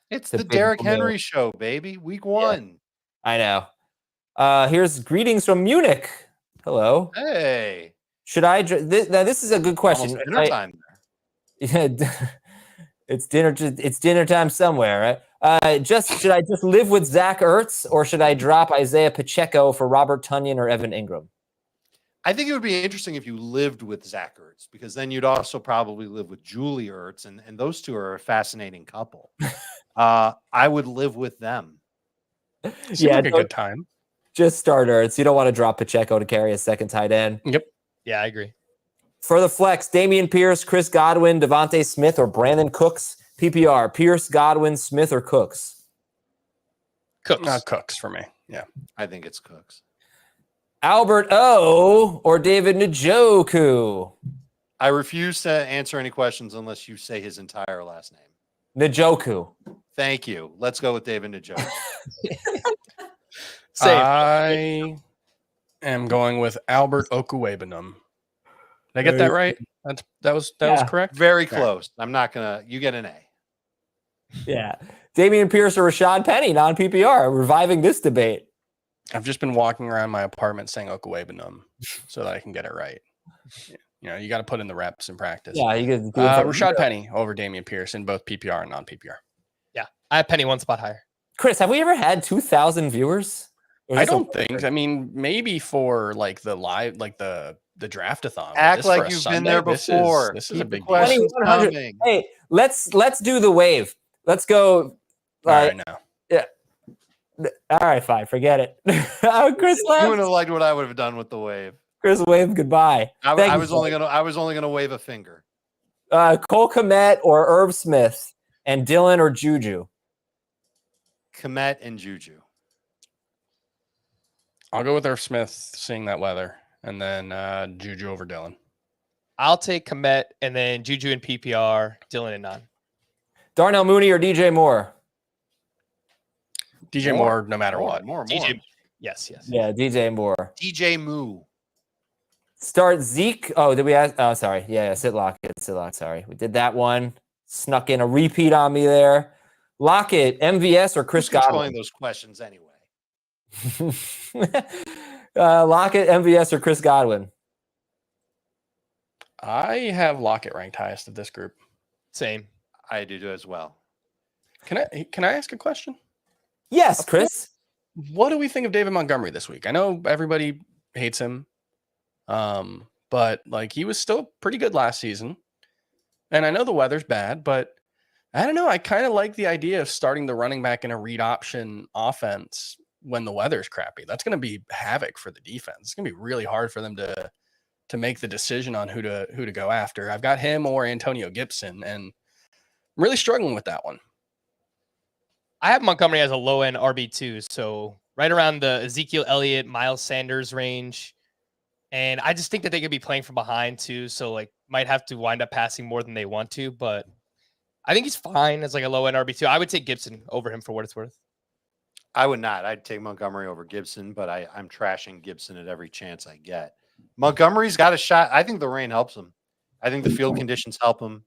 It's The the big Derrick blue. Henry show, baby. Week 1. I know. Here's greetings from Munich. Hello. Hey. Should I? Now this is a good question. Almost dinner time there. Yeah, it's dinner. It's dinner time somewhere, right? Should I just live with Zach Ertz, or should I drop Isaiah Pacheco for Robert Tonyan or Evan Ingram? I think it would be interesting if you lived with Zach Ertz, because then you'd also probably live with Julie Ertz, and those two are a fascinating couple. I would live with them. Seems Yeah, like a good time. Just start Ertz. You don't want to drop Pacheco to carry a second tight end. Yep. Yeah, I agree. For the flex, Damien Pierce, Chris Godwin, Davonte Smith, or Brandon Cooks. PPR, Pierce, Godwin, Smith, or Cooks. Cooks. Cooks for me. Yeah. I think it's Cooks. Albert O or David Njoku. I refuse to answer any questions unless you say his entire last name. Njoku. Thank you. Let's go with David Njoku. Same. I am going with Albert Okuwebanum. Did I get that right? That was correct. Very close. I'm not gonna. You get an A. Yeah. Damian Pierce or Rashad Penny, non-PPR. Reviving this debate. I've just been walking around my apartment saying Okuwebanum so that I can get it right. You know, you got to put in the reps in practice. Yeah, you could do Rashad Penny over Damian Pierce in both PPR and non-PPR. Yeah, I have Penny one spot higher. Chris, have we ever had 2,000 viewers? I don't think. I mean, maybe for like the live, like the draftathon. Act like you've been there before. This is a big deal. Questions coming. Hey, let's do the wave. Let's go. All right now. Yeah. All right, fine. Forget it. Chris You left. would have liked what I would have done with the wave. Chris waved goodbye. I was only gonna wave a finger. Cole Kmet or Irv Smith, and Dylan or Juju. Kmet and Juju. I'll go with Irv Smith seeing that weather, and then Juju over Dylan. I'll take Komet and then Juju in PPR, Dylan and non. Darnell Mooney or DJ Moore. DJ Moore, no matter what. More. DJ, yes. Yeah, DJ Moore. DJ Moo. Start Zeke. Oh, did we ask? Oh, sorry. Yeah, sit Lockett. Sorry. We did that one. Snuck in a repeat on me there. Lockett, MVS or Chris Who's controlling Godwin? those questions anyway. Lockett, MVS or Chris Godwin? I have Lockett ranked highest of this group. Same. I do as well. Can I ask a question? Yes, Chris. What do we think of David Montgomery this week? I know everybody hates him, but like he was still pretty good last season. And I know the weather's bad, but I don't know. I kind of like the idea of starting the running back in a read option offense when the weather's crappy. That's going to be havoc for the defense. It's going to be really hard for them to make the decision on who to go after. I've got him or Antonio Gibson, and I'm really struggling with that one. I have Montgomery as a low end RB2, so right around the Ezekiel Elliott, Miles Sanders range. And I just think that they could be playing from behind too, so like might have to wind up passing more than they want to, but I think he's fine as like a low end RB2. I would take Gibson over him for what it's worth. I would not. I'd take Montgomery over Gibson, but I'm trashing Gibson at every chance I get. Montgomery's got a shot. I think the rain helps him. I think the field conditions help him.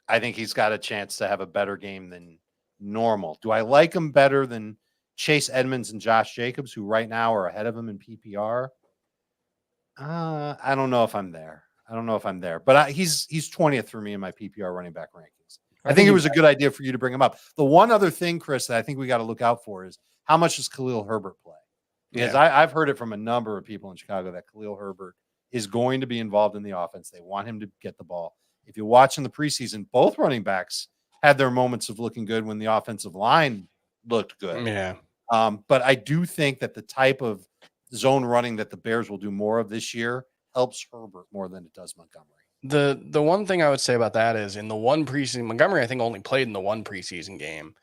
I think he's got a chance to have a better game than normal. Do I like him better than Chase Edmonds and Josh Jacobs, who right now are ahead of him in PPR? I don't know if I'm there. But he's 20th for me in my PPR running back rankings. I think it was a good idea for you to bring him up. The one other thing, Chris, that I think we got to look out for is how much does Khalil Herbert play? Because I've heard it from a number of people in Chicago that Khalil Herbert is going to be involved in the offense. They want him to get the ball. If you watch in the preseason, both running backs had their moments of looking good when the offensive line looked good. Yeah. But I do think that the type of zone running that the Bears will do more of this year helps Herbert more than it does Montgomery. The one thing I would say about that is in the one preseason, Montgomery, I think, only played in the one preseason game,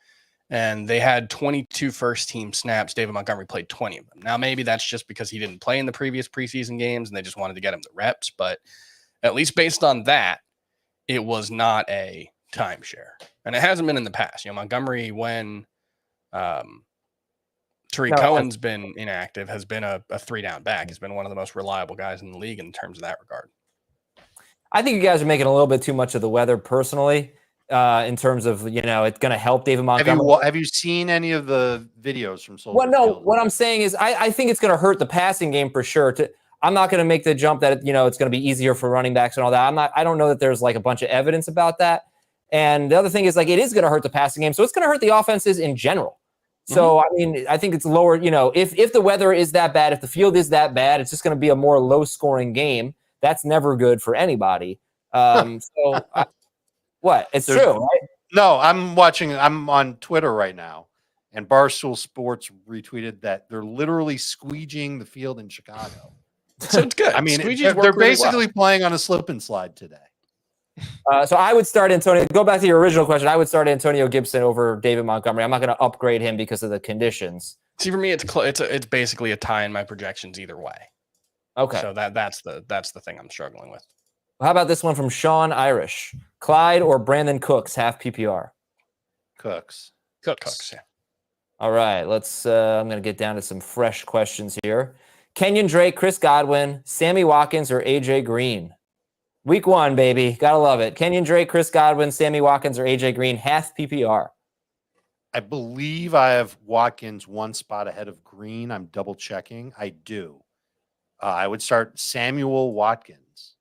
and they had 22 first-team snaps. David Montgomery played 20 of them. Now, maybe that's just because he didn't play in the previous preseason games, and they just wanted to get him the reps, but at least based on that, it was not a timeshare. And it hasn't been in the past. Montgomery, when Tariq Cohen's been inactive, has been a 3-down back. He's been one of the most reliable guys in the league in terms of that regard. I think you guys are making a little bit too much of the weather personally. in terms of, it's going to help David Montgomery. Have you seen any of the videos from Soldier Well, no, Field? what I'm saying is I think it's going to hurt the passing game for sure. I'm not going to make the jump that, it's going to be easier for running backs and all that. I don't know that there's like a bunch of evidence about that. And the other thing is like, it is going to hurt the passing game. So it's going to hurt the offenses in general. So, I mean, I think it's lower, if the weather is that bad, if the field is that bad, it's just going to be a more low scoring game. That's never good for anybody. What? It's true, right? No, I'm on Twitter right now, and Barstool Sports retweeted that they're literally squeegeeing the field in Chicago. So it's good. I mean, Squeegees they're work really basically well. playing on a slip and slide today. So I would start Antonio. Go back to your original question. I would start Antonio Gibson over David Montgomery. I'm not going to upgrade him because of the conditions. See, for me, it's basically a tie in my projections either way. Okay. So that's the thing I'm struggling with. How about this one from Sean Irish? Clyde or Brandon Cooks, half PPR? Cooks. Cooks, yeah. All right. Let's. I'm going to get down to some fresh questions here. Kenyon Drake, Chris Godwin, Sammy Watkins, or AJ Green? Week 1, baby. Gotta love it. Kenyon Drake, Chris Godwin, Sammy Watkins, or AJ Green, half PPR. I believe I have Watkins one spot ahead of Green. I'm double checking. I do. I would start Samuel Watkins.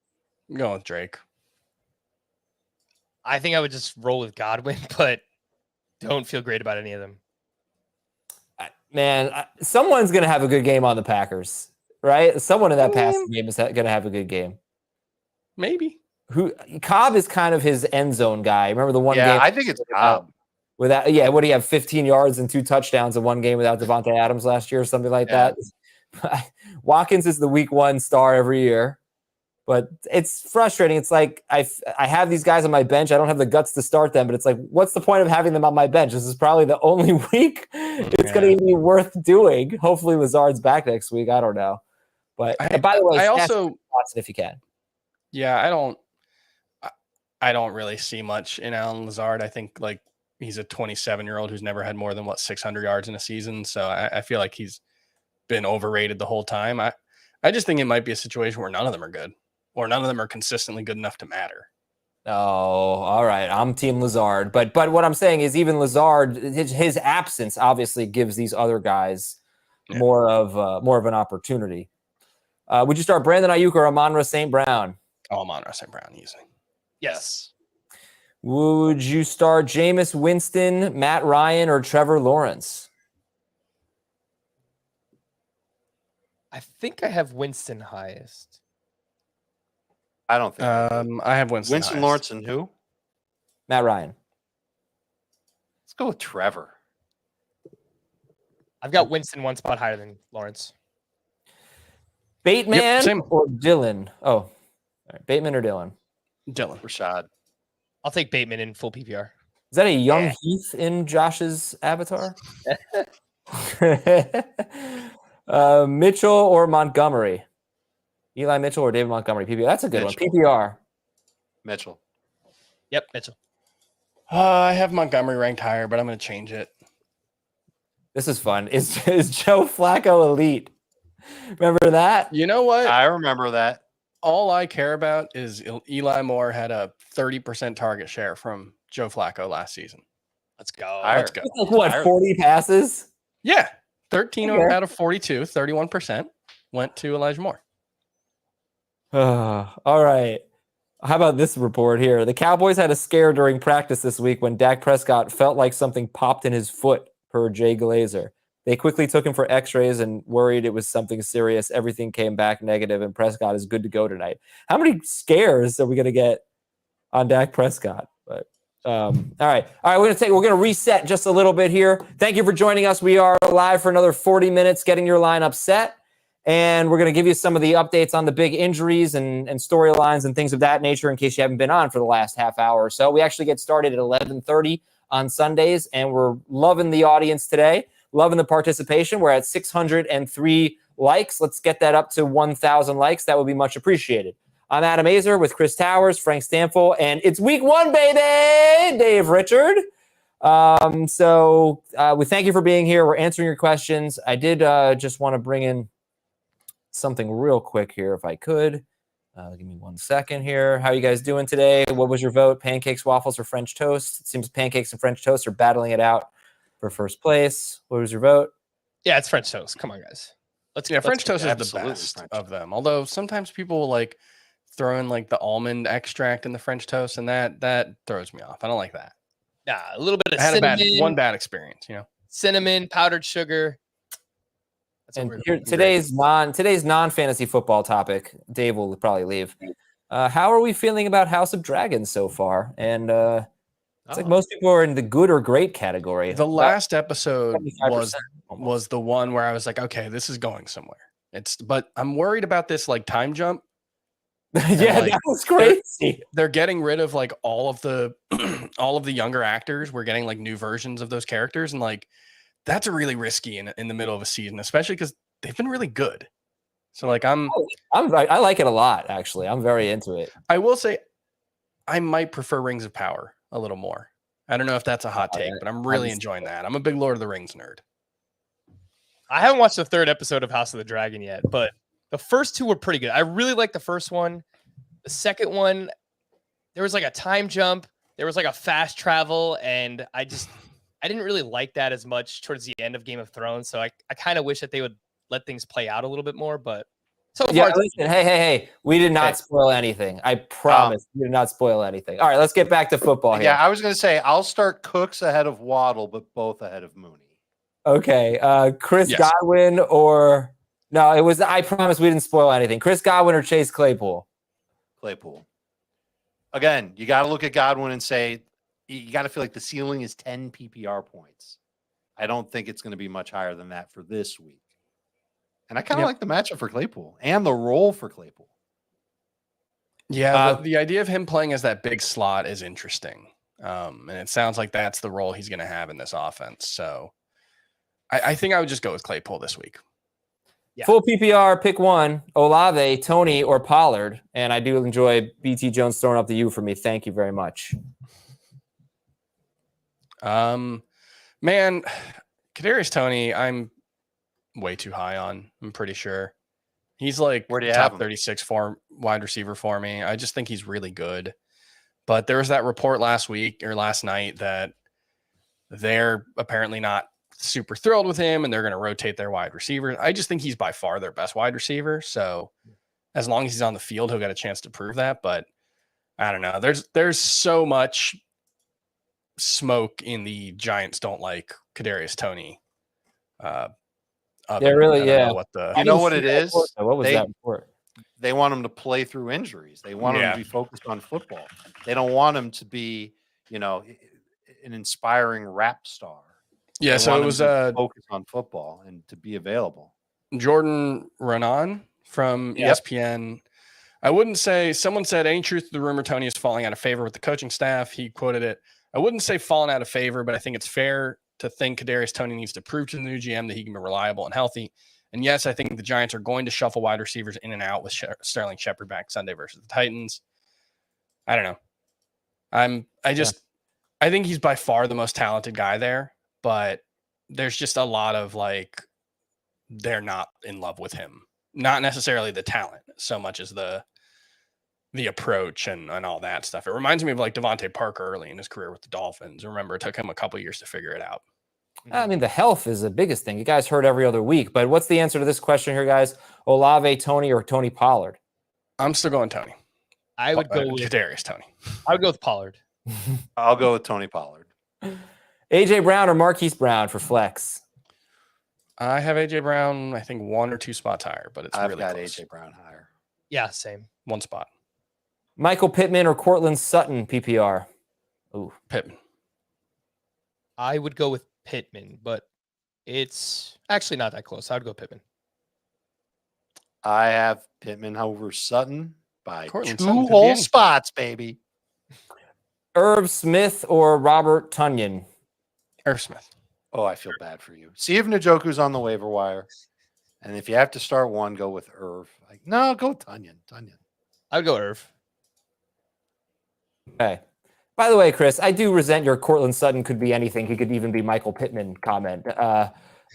I'm going with Drake. I think I would just roll with Godwin, but don't feel great about any of them. Man, someone's going to have a good game on the Packers, right? Someone in that passing game is going to have a good game. Maybe. Cobb is kind of his end zone guy. Remember the one game? Yeah, I think it's Cobb. What do you have? 15 yards and 2 touchdowns in one game without Davonte Adams last year or something like that. Watkins is the week 1 star every year, but it's frustrating. It's like I have these guys on my bench. I don't have the guts to start them, but it's like, what's the point of having them on my bench? This is probably the only week it's going to be worth doing. Hopefully Lazard's back next week. I don't know. But by the way, I also Watson if you can. Yeah, I don't really see much in Alan Lazard. I think like he's a 27-year-old who's never had more than 600 yards in a season. So I feel like he's been overrated the whole time. I just think it might be a situation where none of them are good, or none of them are consistently good enough to matter. Oh, all right. I'm Team Lazard, but what I'm saying is even Lazard, his absence obviously gives these other guys more of an opportunity. Would you start Brandon Naiuk or Amon-Ra St. Brown? Oh, Amon-Ra St. Brown, easily. Yes. Would you start Jameis Winston, Matt Ryan, or Trevor Lawrence? I think I have Winston highest. I don't think. I have Winston Lawrence and who? Matt Ryan. Let's go with Trevor. I've got Winston one spot higher than Lawrence. Bateman or Dylan? Oh, all right. Bateman or Dylan? Dylan. Rashad. I'll take Bateman in full PPR. Is that a young Heath in Josh's avatar? Mitchell or Montgomery? Eli Mitchell or David Montgomery? PPR. That's a good one. PPR. Mitchell. Yep, Mitchell. I have Montgomery ranked higher, but I'm going to change it. This is fun. Is Joe Flacco elite? Remember that? You know what? I remember that. All I care about is Eli Moore had a 30% target share from Joe Flacco last season. Let's go. Let's go. Like what, 40 passes? Yeah. 13 out of 42, 31% went to Elijah Moore. All right. How about this report here? The Cowboys had a scare during practice this week when Dak Prescott felt like something popped in his foot, per Jay Glazer. They quickly took him for x-rays and worried it was something serious. Everything came back negative, and Prescott is good to go tonight. How many scares are we going to get on Dak Prescott? But all right. We're going to reset just a little bit here. Thank you for joining us. We are live for another 40 minutes, getting your lineup set. And we're going to give you some of the updates on the big injuries and storylines and things of that nature in case you haven't been on for the last half hour or so. We actually get started at 11:30 on Sundays, and we're loving the audience today, loving the participation. We're at 603 likes. Let's get that up to 1,000 likes. That would be much appreciated. I'm Adam Aizer with Chris Towers, Frank Stanfill, and it's week 1, baby, Dave Richard. So we thank you for being here. We're answering your questions. I did just want to bring in something real quick here, if I could. Give me 1 second here. How you guys doing today? What was your vote? Pancakes, waffles, or French toast? It seems pancakes and French toast are battling it out for first place. What was your vote? Yeah, it's French toast. Come on, guys. French toast is the absolutely best French of them. Although sometimes people will like throw in like the almond extract in the French toast, and that throws me off. I don't like that. Yeah, a little bit of I had cinnamon, one bad experience, cinnamon, powdered sugar. That's what And we're here, doing. today's non-fantasy football topic. Dave will probably leave. How are we feeling about House of Dragons so far? And it's like most people are in the good or great category. The last episode 75% was the one where I was like, okay, this is going somewhere. But I'm worried about this like time jump. yeah, like, that was crazy. They're getting rid of like all of the younger actors. We're getting like new versions of those characters, and like that's really risky in the middle of a season, especially because they've been really good. So like I like it a lot, actually. I'm very into it. I will say I might prefer Rings of Power a little more. I don't know if that's a hot take, but I'm really enjoying that. I'm a big Lord of the Rings nerd. I haven't watched the 3rd episode of House of the Dragon yet, but the first 2 were pretty good. I really liked the first one. The second one, there was like a time jump. There was like a fast travel, and I didn't really like that as much towards the end of Game of Thrones. So I kind of wish that they would let things play out a little bit more. But so far, listen, hey, we did not spoil anything. I promise we did not spoil anything. All right, let's get back to football here. Yeah, I was going to say I'll start Cooks ahead of Waddle, but both ahead of Mooney. Okay, Chris Godwin or no? It was. I promise we didn't spoil anything. Chris Godwin or Chase Claypool. Claypool. Again, you got to look at Godwin and say you got to feel like the ceiling is 10 PPR points. I don't think it's going to be much higher than that for this week. And I kind of like the matchup for Claypool and the role for Claypool. Yeah, the idea of him playing as that big slot is interesting. And it sounds like that's the role he's going to have in this offense. So I think I would just go with Claypool this week. Yeah. Full PPR, pick one: Olave, Tony, or Pollard. And I do enjoy BT Jones throwing up the U for me. Thank you very much. Man, Kadarius Toney, I'm way too high on. I'm pretty sure he's like Where do you top have him? 36 wide receiver for me. I just think he's really good. But there was that report last night that they're apparently not super thrilled with him and they're going to rotate their wide receivers. I just think he's by far their best wide receiver. So as long as he's on the field, he'll get a chance to prove that. But I don't know. There's so much smoke in the Giants don't like Kadarius Toney. Really, yeah. You know what it is? What was that report? They want him to play through injuries. They want him to be focused on football. They don't want him to be, an inspiring rap star. Yeah, so it was focus on football and to be available. Jordan Renan from ESPN. I wouldn't say, someone said, any truth to the rumor Toney is falling out of favor with the coaching staff. He quoted it. I wouldn't say falling out of favor, but I think it's fair to think Kadarius Toney needs to prove to the new GM that he can be reliable and healthy. And yes, I think the Giants are going to shuffle wide receivers in and out with Sterling Shepard back Sunday versus the Titans. I don't know. I think he's by far the most talented guy there, but there's just a lot of they're not in love with him. Not necessarily the talent so much as the approach and all that stuff. It reminds me of Davonte Parker early in his career with the Dolphins. Remember, it took him a couple of years to figure it out. I mean, the health is the biggest thing. You guys heard every other week, but what's the answer to this question here, guys? Olave, Tony, or Tony Pollard? I'm still going Tony. I would go with Kadarius Toney. I would go with Pollard. I'll go with Tony Pollard. AJ Brown or Marquise Brown for flex? I have AJ Brown, I think 1 or 2 spots higher, but I've really got close. AJ Brown higher. Yeah, same. 1 spot. Michael Pittman or Cortland Sutton PPR? Ooh, Pittman. I would go with Pittman, but it's actually not that close. I would go Pittman. I have Pittman over Sutton by Cortland 2 Sutton could be whole anything. spots, baby. Irv Smith or Robert Tunyon? Irv Smith. Oh, I feel bad for you. See if Njoku's on the waiver wire. And if you have to start one, go with Irv. No, go Tunyon. I would go Irv. Okay. By the way, Chris, I do resent your Cortland Sutton could be anything. He could even be Michael Pittman comment.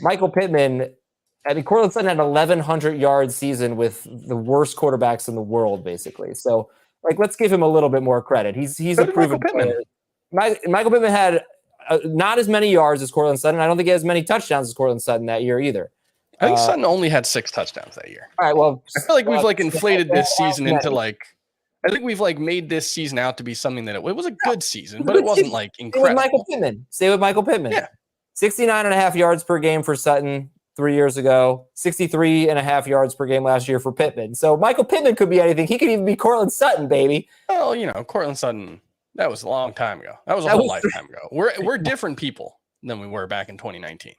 Michael Pittman I mean, Cortland Sutton had an 1,100-yard season with the worst quarterbacks in the world, basically. So, like, let's give him a little bit more credit. He's a proven player. Michael Pittman had not as many yards as Cortland Sutton. I don't think he has as many touchdowns as Cortland Sutton that year either. I think Sutton only had 6 touchdowns that year. All right, well, I feel like we've inflated this season into I think we've made this season out to be something that it was a good season, but it wasn't incredible. Stay with Michael Pittman. Yeah. 69.5 yards per game for Sutton 3 years ago, 63.5 yards per game last year for Pittman. So Michael Pittman could be anything. He could even be Cortland Sutton, baby. Well, Cortland Sutton, that was a long time ago. That was a whole lifetime ago. We're different people than we were back in 2019.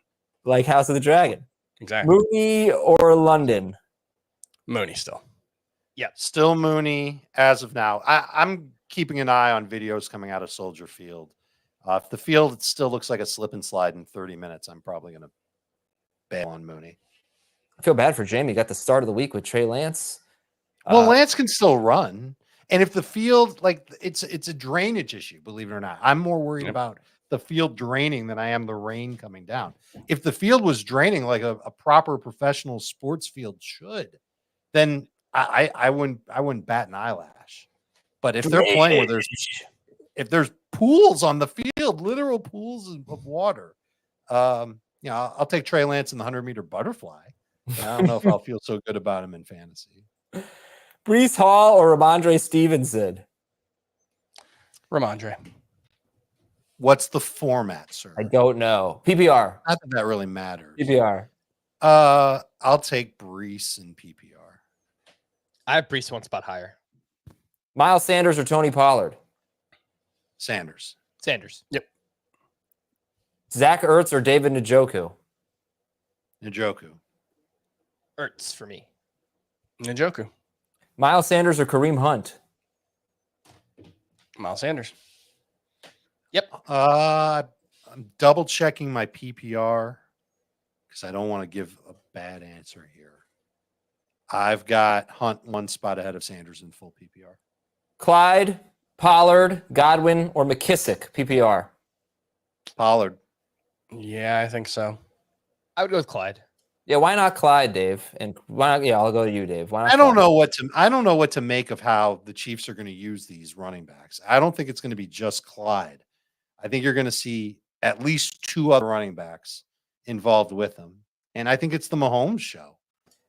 Like House of the Dragon. Exactly. Mooney or London? Mooney still. Yeah, still Mooney as of now. I'm keeping an eye on videos coming out of Soldier Field. If the field still looks like a slip and slide in 30 minutes, I'm probably going to bail on Mooney. I feel bad for Jamie. Got the start of the week with Trey Lance. Well, Lance can still run. And if the field, it's a drainage issue, believe it or not. I'm more worried about the field draining than I am the rain coming down. If the field was draining like a proper professional sports field should, then I wouldn't bat an eyelash. But if they're playing where there's pools on the field, literal pools of water, I'll take Trey Lance in the 100-meter butterfly. I don't know if I'll feel so good about him in fantasy. Breece Hall or Ramondre Stevenson? Ramondre. What's the format, sir? I don't know. PPR. Not that really matters. PPR. I'll take Breece in PPR. I have Breece one spot higher. Miles Sanders or Tony Pollard? Sanders. Yep. Zach Ertz or David Njoku? Njoku. Ertz for me. Njoku. Miles Sanders or Kareem Hunt? Miles Sanders. Yep. I'm double checking my PPR because I don't want to give a bad answer here. I've got Hunt one spot ahead of Sanders in full PPR. Clyde, Pollard, Godwin, or McKissick, PPR? Pollard. Yeah, I think so. I would go with Clyde. Yeah, why not Clyde, Dave? And why not? Yeah, I'll go to you, Dave. Why not? I don't know what to make of how the Chiefs are going to use these running backs. I don't think it's going to be just Clyde. I think you're going to see at least 2 other running backs involved with them. And I think it's the Mahomes show.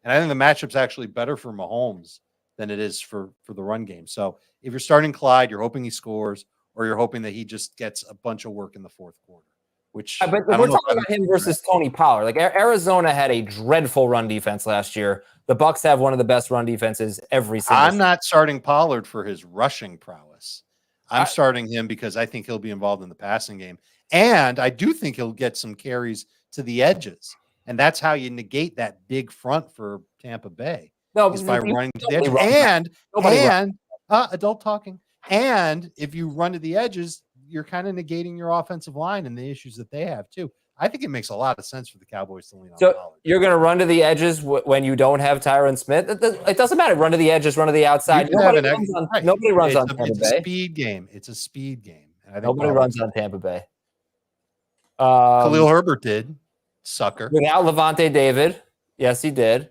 And I think the matchup's actually better for Mahomes than it is for the run game. So if you're starting Clyde, you're hoping he scores, or you're hoping that he just gets a bunch of work in the fourth quarter. Which but we're talking about him versus Tony Pollard. Like Arizona had a dreadful run defense last year. The Bucs have one of the best run defenses every single I'm not starting Pollard for his rushing prowess. I'm starting him because I think he'll be involved in the passing game. And I do think he'll get some carries to the edges. And that's how you negate that big front for Tampa Bay. No, is by running to the edge. And adult talking. And if you run to the edges, you're kind of negating your offensive line and the issues that they have too. I think it makes a lot of sense for the Cowboys to lean on Pollard. You're going to run to the edges when you don't have Tyron Smith? It doesn't matter. Run to the edges, run to the outside. Nobody runs on Tampa Bay. It's a speed game. It's a speed game. Nobody runs on Tampa Bay. Khalil Herbert did. Sucker. Without Levante David. Yes, he did.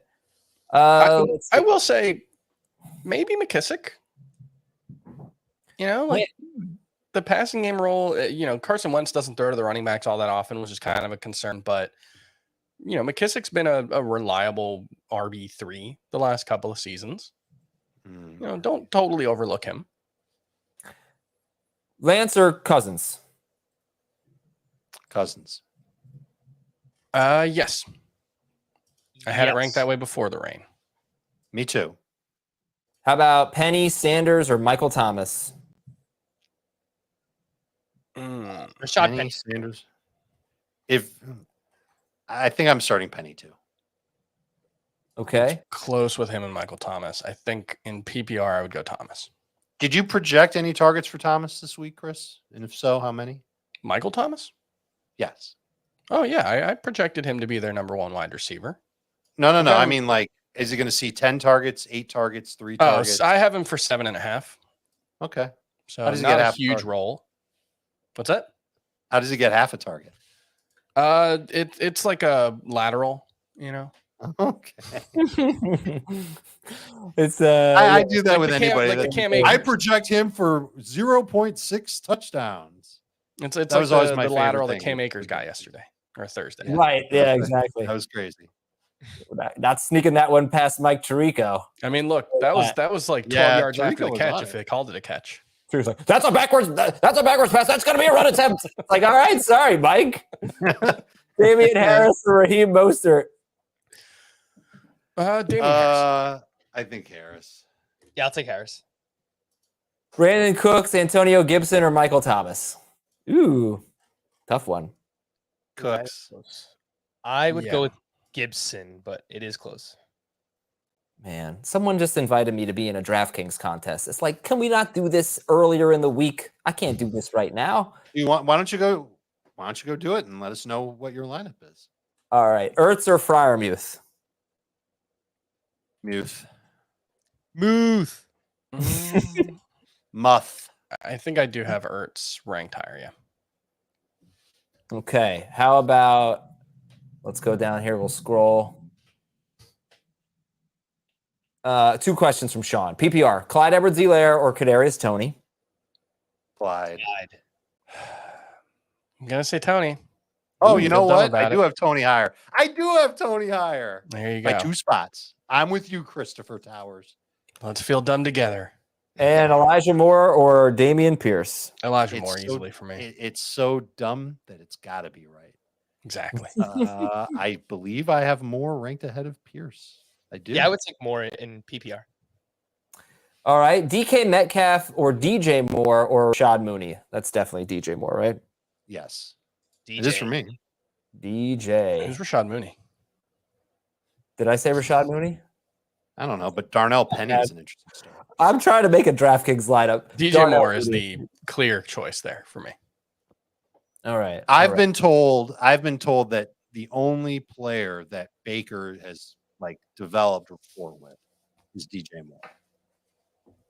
I will say maybe McKissick. The passing game role, Carson Wentz doesn't throw to the running backs all that often, which is kind of a concern. But, McKissick's been a reliable RB3 the last couple of seasons. Don't totally overlook him. Lance or Cousins? Cousins. Yes. I had it ranked that way before the rain. Me too. How about Penny, Sanders, or Michael Thomas? Rashad Penny. Sanders. I think I'm starting Penny too. Okay. Close with him and Michael Thomas. I think in PPR I would go Thomas. Did you project any targets for Thomas this week, Chris? And if so, how many? Michael Thomas? Yes. Oh, yeah. I projected him to be their number 1 wide receiver. No. I mean, is he going to see 10 targets, 8 targets, 3 targets? I have him for 7.5. Okay. So how does he get a huge role. What's that? How does he get half a target? It's like a lateral, Okay. It's I do that Like with the Cam- anybody. like the that- Cam I Akers. project him for 0.6 touchdowns. It's That like was always the my favorite lateral that thing. Cam Akers got yesterday or Thursday. Yeah. right. Yeah, That was- exactly. That was crazy. Not sneaking that one past Mike Tirico. I mean, look, that was like 12 Yeah, yards after the Tirico was catch on if it. they called it a catch. Seriously, that's a backwards pass. That's going to be a run attempt. It's like, all right, sorry, Mike. Damian Harris or Raheem Mostert. Damian Harris. I think Harris. Yeah, I'll take Harris. Brandon Cooks, Antonio Gibson, or Michael Thomas. Ooh, tough one. Cooks. I would Yeah. go with Gibson, but it is close. Man, someone just invited me to be in a DraftKings contest. It's like, can we not do this earlier in the week? I can't do this right now. Why don't you go? Why don't you go do it and let us know what your lineup is? All right, Ertz or Freiermuth? Muth. Muth. Muff. I think I do have Ertz ranked higher, yeah. Okay, how about let's go down here. We'll scroll. 2 questions from Sean. PPR: Clyde Edwards-Helaire or Kadarius Toney? Clyde. I'm gonna say Tony. Oh, Ooh, you know feel dumb what? I about do it. have Tony higher. I do have Tony higher There you by go. 2 spots. I'm with you, Christopher Towers. Let's feel dumb together. And Elijah Moore or Damien Pierce? Elijah It's Moore so- easily for me. It's so dumb that it's got to be right. Exactly. I believe I have Moore ranked ahead of Pierce. I do. Yeah, I would take more in PPR. All right, DK Metcalf or DJ Moore or Rashad Mooney? That's definitely DJ Moore, right? Yes. DJ. It is for me. DJ. Who's Rashad Mooney? Did I say Rashad Mooney? I don't know, but Darnell Penny is an interesting story. I'm trying to make a DraftKings lineup. DJ Darnell Moore is Mooney. the clear choice there for me. All right. I've all right. been told that the only player that Baker has like developed rapport with is DJ Moore.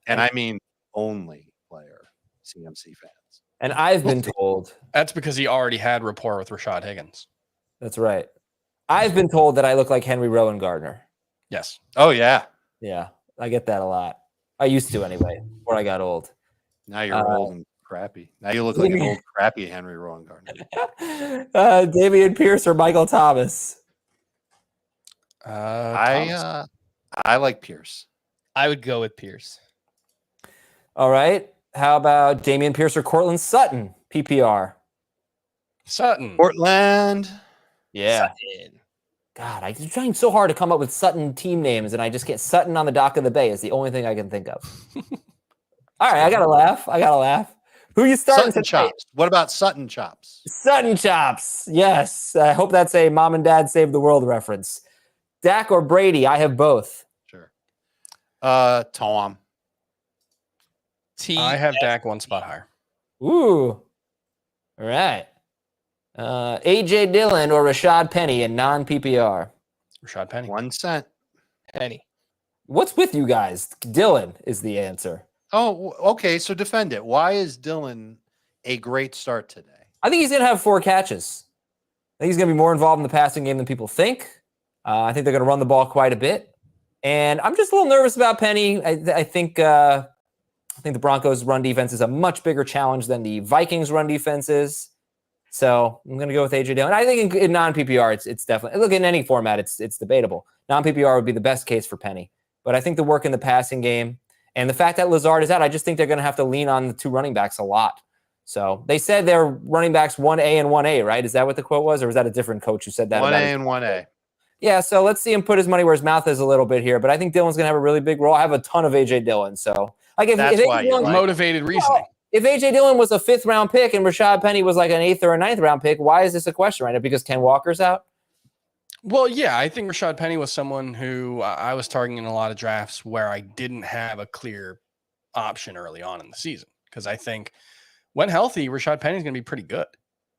And I mean only player, CMC fans. And I've been told. That's because he already had rapport with Rashad Higgins. That's right. I've been told that I look like Henry Rowan Gardner. Yes. Oh yeah. Yeah, I get that a lot. I used to anyway, before I got old. Now you're old and crappy. Now you look like an old crappy Henry Rowan Gardner. Damian Pierce or Michael Thomas? Thomas. I like Pierce. I would go with Pierce. All right. How about Damian Pierce or Cortland Sutton? PPR. Sutton. Portland. Yeah. Sutton. God, I'm trying so hard to come up with Sutton team names, and I just get Sutton on the dock of the bay is the only thing I can think of. All right, I gotta laugh. Who you starting Sutton tonight? chops. What about Sutton chops? Sutton chops. Yes. I hope that's a mom and dad save the world reference. Dak or Brady? I have both. Sure. Tom. I have Dak one spot higher. Ooh. All right. AJ Dillon or Rashad Penny in non-PPR? Rashad Penny. 1 cent. Penny. What's with you guys? Dillon is the answer. Oh, okay. So defend it. Why is Dillon a great start today? I think he's going to have 4 catches. I think he's going to be more involved in the passing game than people think. I think they're going to run the ball quite a bit. And I'm just a little nervous about Penny. I think the Broncos' run defense is a much bigger challenge than the Vikings' run defense is. So I'm going to go with AJ Dillon. I think in non-PPR, it's definitely, look, in any format, it's debatable. Non-PPR would be the best case for Penny. But I think the work in the passing game and the fact that Lazard is out, I just think they're going to have to lean on the 2 running backs a lot. So they said they're running backs 1A and 1A, right? Is that what the quote was? Or was that a different coach who said that? 1A about and 1A. Yeah, so let's see him put his money where his mouth is a little bit here. But I think Dillon's going to have a really big role. I have a ton of AJ Dillon. So like if That's why AJ you Dillon, like Motivated reasoning. if AJ Dillon was a 5th round pick and Rashad Penny was like an 8th or a 9th round pick, why is this a question right now? Because Ken Walker's out? Well, yeah, I think Rashad Penny was someone who I was targeting in a lot of drafts where I didn't have a clear option early on in the season. Because I think when healthy, Rashad Penny is going to be pretty good.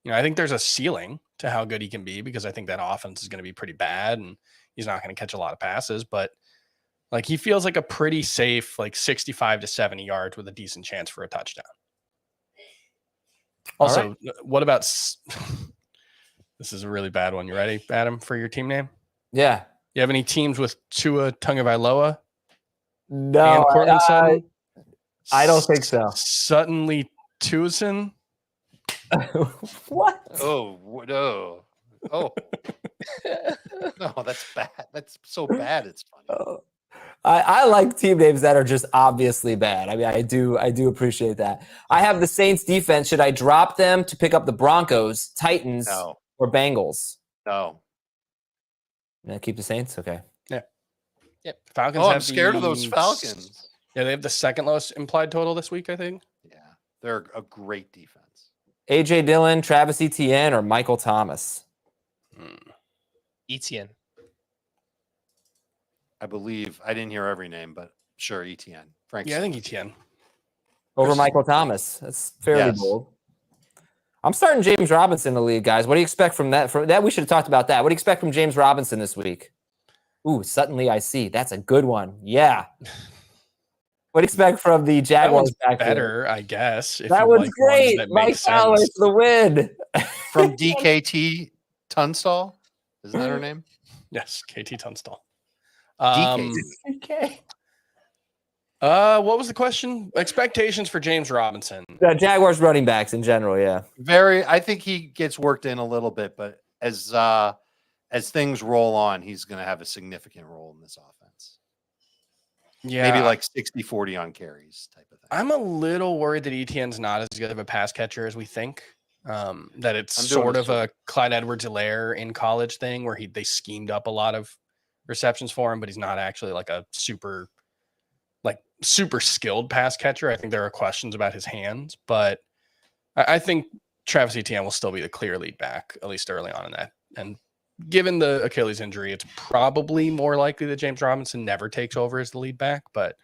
You know, I think there's a ceiling to how good he can be because I think that offense is going to be pretty bad and he's not going to catch a lot of passes. But like he feels like a pretty safe, like 65 to 70 yards with a decent chance for a touchdown. Also, what about this is a really bad one. You ready, Adam, for your team name? Yeah. You have any teams with Tua Tagovailoa? No, And Cortland Sutton? I don't think so. Sutton Lee Tucson? What? Oh no! Oh no, that's bad. That's so bad. It's funny. I like team names that are just obviously bad. I mean, I do appreciate that. I have the Saints defense. Should I drop them to pick up the Broncos, Titans, No. or Bengals? No. Keep the Saints? Okay. Yep. Falcons Oh, have I'm scared of those Falcons. Yeah, they have the second lowest implied total this week, I think. Yeah, they're a great defense. A.J. Dillon, Travis Etienne, or Michael Thomas? Etienne. I believe I didn't hear every name, but sure, Etienne. Frank. Yeah, I think Etienne. Over Michael Thomas. That's fairly Yes. bold. I'm starting James Robinson in the league, guys. What do you expect from that? For that, we should have talked about that. What do you expect from James Robinson this week? Ooh, Suddenly I see. That's a good one. Yeah. What do you expect from the That Jaguars one's backfield? better, I guess. If That you one's like great. Ones that Mike make Fowler sense. for the win. From DKT Tunstall. Isn't that her name? Yes, KT Tunstall. DKT. Okay. What was the question? Expectations for James Robinson. The Jaguars running backs in general, yeah. I think he gets worked in a little bit, but as things roll on, he's going to have a significant role in this offense. Yeah, Maybe like 60-40 on carries type of thing. I'm a little worried that Etienne's not as good of a pass catcher as we think. That it's I'm doing sort this of a Clyde Edwards-Helaire in college thing where they schemed up a lot of receptions for him, but he's not actually like a super skilled pass catcher. I think there are questions about his hands, but I think Travis Etienne will still be the clear lead back, at least early on in that. And given the Achilles injury, it's probably more likely that James Robinson never takes over as the lead back, but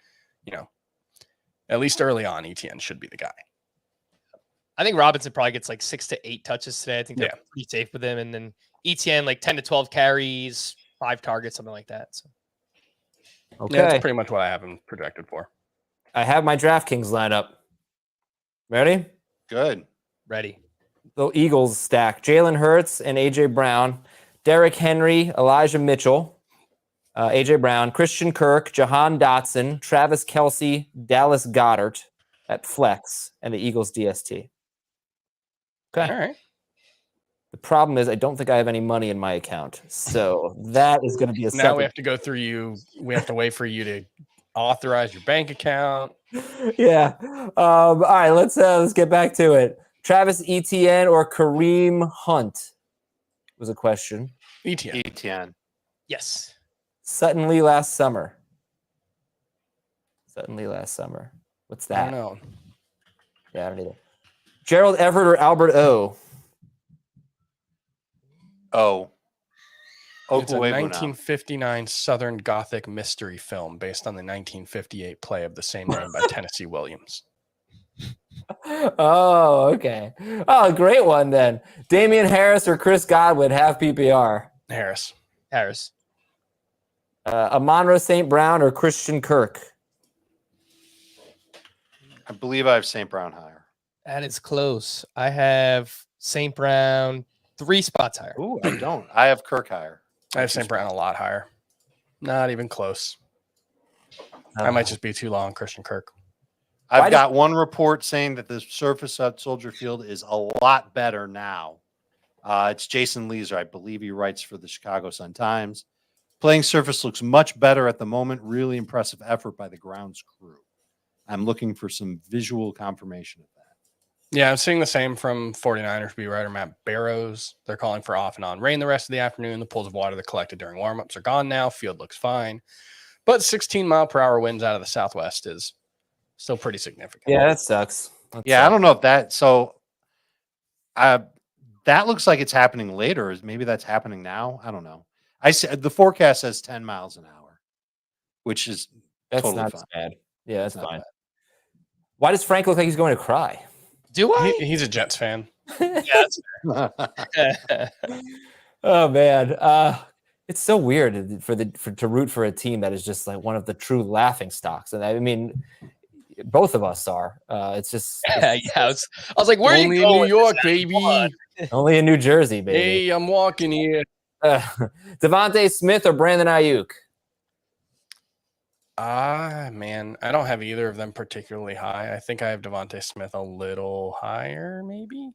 at least early on, Etienne should be the guy. I think Robinson probably gets like 6 to 8 touches today. I think they're Yeah. pretty safe with him. And then Etienne, like 10 to 12 carries, 5 targets, something like that. So Okay. Yeah, that's pretty much what I have him projected for. I have my DraftKings lineup. Ready? Good. ready. The Eagles stack. Jalen Hurts and A.J. Brown. Derrick Henry, Elijah Mitchell, A.J. Brown, Christian Kirk, Jahan Dotson, Travis Kelce, Dallas Goedert at flex, and the Eagles DST. Okay. All right. The problem is I don't think I have any money in my account. So that is going to be a Now separate. we have to go through you. We have to wait for you to authorize your bank account. Yeah. All right, let's get back to it. Travis Etienne or Kareem Hunt was a question. ETN. Yes. Sutton Lee last summer. What's I that? don't know. Yeah, I don't either. Gerald Everett or Albert O? Oh. It's a Okwuegbunam. 1959 Southern Gothic mystery film based on the 1958 play of the same name by Tennessee Williams. Oh, okay. Oh, great one then. Damian Harris or Chris Godwin, half PPR. Harris. Amon-Ra St. Brown or Christian Kirk? I believe I have St. Brown higher. That is close. I have St. Brown 3 spots higher. Ooh, I don't. I have Kirk higher. I have St. Brown a lot higher. Not even close. I might just be too low on Christian Kirk. I've got one report saying that the surface at Soldier Field is a lot better now. It's Jason Leeser. I believe he writes for the Chicago Sun-Times. Playing surface looks much better at the moment. Really impressive effort by the grounds crew. I'm looking for some visual confirmation of that. Yeah, I'm seeing the same from 49ers beat writer Matt Barrows. They're calling for off and on rain the rest of the afternoon. The pools of water that collected during warmups are gone now. Field looks fine. But 16-mile-per-hour winds out of the southwest is still pretty significant. Yeah, that sucks. I don't know if that. So that looks like it's happening later. Maybe that's happening now. I don't know. I said the forecast says 10 miles an hour, which is That's totally not fine. bad. Yeah, that's Not fine. bad. Why does Frank look like he's going to cry? Do I? He's a Jets fan. Yeah, that's fair. Oh man, it's so weird to root for a team that is just like one of the true laughing stocks, and I mean, both of us are. It's just I was like, where are Only you in going? New York, Come baby. on. only in New Jersey, baby. Hey, I'm walking here. Davonte Smith or Brandon Ayuk? Man, I don't have either of them particularly high. I think I have Davonte Smith a little higher, maybe.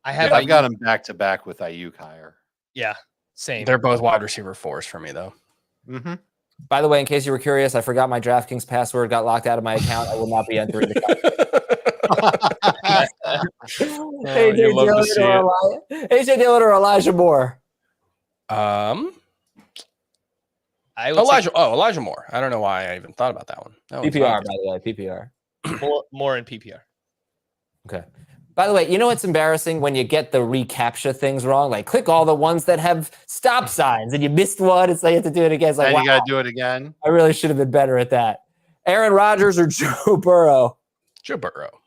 I've got him back to back with Ayuk higher. Yeah, same. They're both wide receiver 4s for me, though. Mm-hmm. By the way, in case you were curious, I forgot my DraftKings password, got locked out of my account. I will not be entering the AJ Dillon or Elijah Moore? Elijah Moore. I don't know why I even thought about that one. PPR, by the way, PPR. More in PPR. Okay. By the way, you know what's embarrassing when you get the recaptcha things wrong? Like, click all the ones that have stop signs, and you missed one. It's like you have to do it again. It's like, and wow, you got to do it again. I really should have been better at that. Aaron Rodgers or Joe Burrow? Joe Burrow.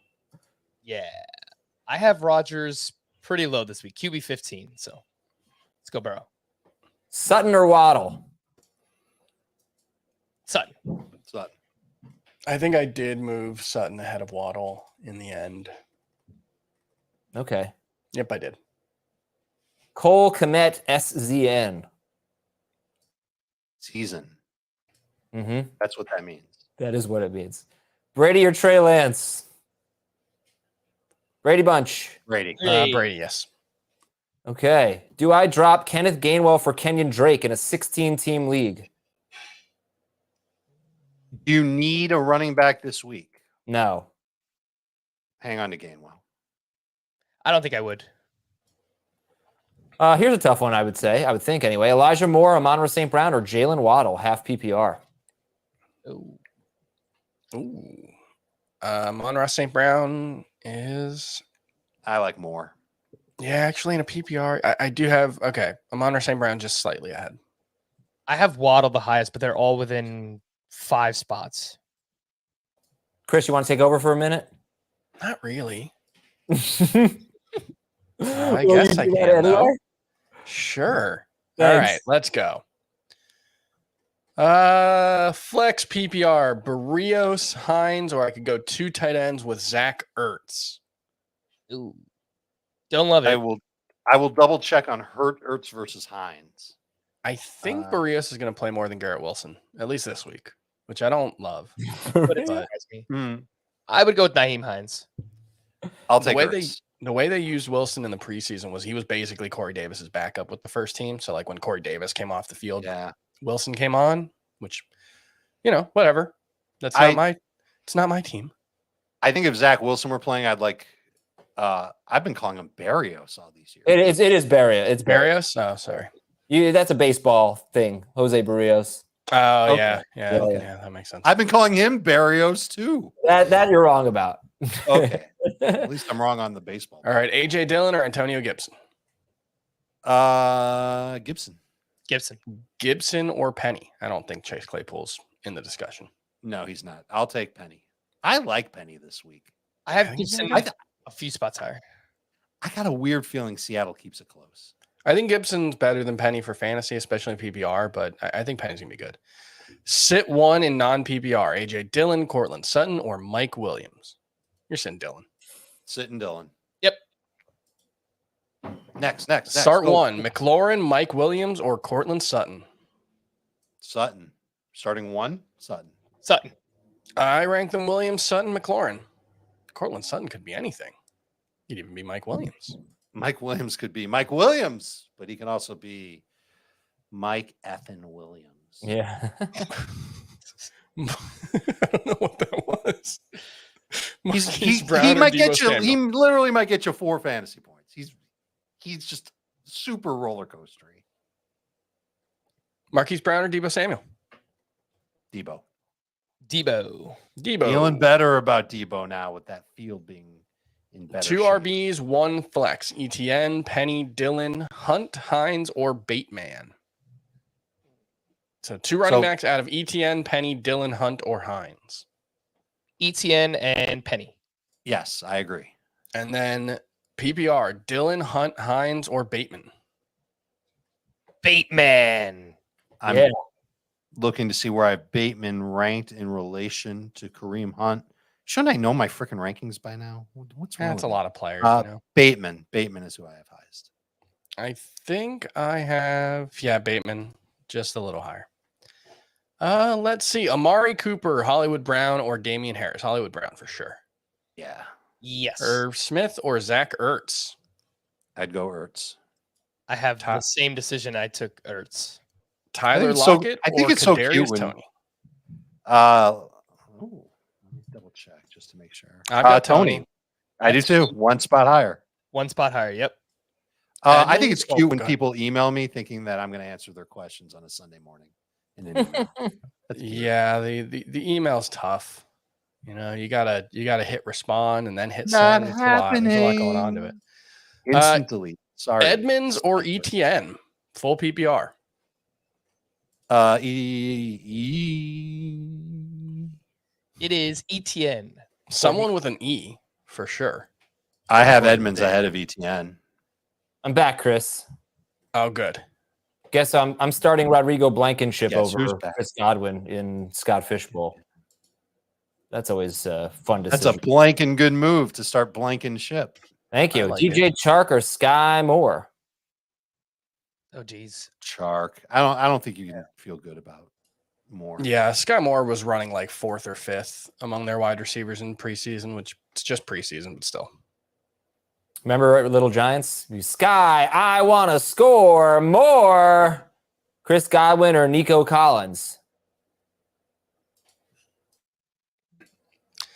Yeah. I have Rodgers pretty low this week, QB 15. So let's go Burrow. Sutton or Waddle? Sutton. I think I did move Sutton ahead of Waddle in the end. Okay. Yep, I did. Cole Kmet SZN. Season. Mm-hmm. That's what that means. That is what it means. Brady or Trey Lance? Brady Bunch. Brady. Brady, yes. Okay. Do I drop Kenneth Gainwell for Kenyon Drake in a 16-team league? You need a running back this week. No. Hang on to Gainwell. I don't think I would. Here's a tough one, I would say. I would think anyway. Elijah Moore, Amon-Ra St. Brown, or Jalen Waddle, half PPR? Amon-Ra St. Brown is... I like Moore. Yeah, actually in a PPR, I do have... Okay, Amon-Ra St. Brown just slightly ahead. I have Waddle the highest, but they're all within 5 spots. Chris, you want to take over for a minute? Not really. I guess I can. Anyway? Sure. Thanks. All right, let's go. Flex PPR, Barrios, Hines, or I could go 2 tight ends with Zach Ertz. Ooh. Don't love it. I will double check on Ertz versus Hines. I think Barrios is going to play more than Garrett Wilson, at least this week, which I don't love. But it surprised me. I would go with Nyheim Hines. I'll take Ertz. The way they used Wilson in the preseason was he was basically Corey Davis's backup with the first team. So like when Corey Davis came off the field, Wilson came on, which, whatever. It's not my team. I think if Zach Wilson were playing, I'd like, I've been calling him Barrios all these years. It is Barrios. It's Barrios? Oh, sorry. That's a baseball thing. Jose Barrios. Oh, Okay. Yeah, that makes sense. I've been calling him Barrios too. That you're wrong about. Okay. At least I'm wrong on the baseball. All right, AJ Dillon or Antonio Gibson? Gibson. Gibson or Penny? I don't think Chase Claypool's in the discussion. No, he's not. I'll take Penny. I like Penny this week. I have Gibson a few spots higher. I got a weird feeling Seattle keeps it close. I think Gibson's better than Penny for fantasy, especially in PPR, but I think Penny's going to be good. Sit one in non-PPR, AJ Dillon, Cortland Sutton, or Mike Williams? You're sitting Dillon. Sitting Dillon. Yep. Next. Start Go. one. McLaurin, Mike Williams, or Cortland Sutton? Sutton. Starting one, Sutton. Sutton. I rank them Williams, Sutton, McLaurin. Cortland Sutton could be anything. He'd even be Mike Williams. Mike Williams could be Mike Williams, but he can also be Mike effing Williams. Yeah. I don't know what that was. He might get you. He literally might get you 4 fantasy points. He's just super roller coastery. Marquise Brown or Debo Samuel? Debo. Feeling better about Debo now with that field being in better 2 shape. RBs, 1 flex. ETN, Penny, Dillon, Hunt, Hines, or Bateman. So 2 running backs out of ETN, Penny, Dillon, Hunt, or Hines. ETN and Penny. Yes, I agree. And then PPR, Dillon, Hunt, Hines, or Bateman. Bateman. I'm looking to see where I have Bateman ranked in relation to Kareem Hunt. Shouldn't I know my freaking rankings by now? What's wrong? That's a lot of players. Bateman is who I have highest. I think I have, Bateman, just a little higher. Let's see. Amari Cooper, Hollywood Brown, or Damian Harris. Hollywood Brown for sure. Yeah. Yes. Irv Smith or Zach Ertz. I'd go Ertz. I have the same decision. I took Ertz. Tyler it's so- Lockett. I think or it's so Kadarius cute when- Toney. Let me double check just to make sure. I've got Tony. I do too. One spot higher. One spot higher. Yep. I think it's Edmonds- cute when go ahead. people email me thinking that I'm going to answer their questions on a Sunday morning. In an email. That's cute. Yeah, the email's tough. You know, you gotta hit respond and then hit Not send. It's a lot. There's a lot going on to it. Instant delete. Sorry. Edmonds or ETN, full PPR. It is ETN. Someone with an E for sure. I have Edmonds ahead of ETN. I'm back, Chris. Oh, good. Guess I'm starting Rodrigo Blankenship Yes, who's over back? Chris Godwin in Scott Fishbowl. That's always fun to That's see. a blanking good move to start blanking ship. Thank you. I like DJ Chark or Sky Moore? Oh, geez. Chark. I don't think you can feel good about more. Yeah, Sky Moore was running like 4th or 5th among their wide receivers in preseason, which it's just preseason, but still. Remember Little Giants? Sky, I want to score more. Chris Godwin or Nico Collins?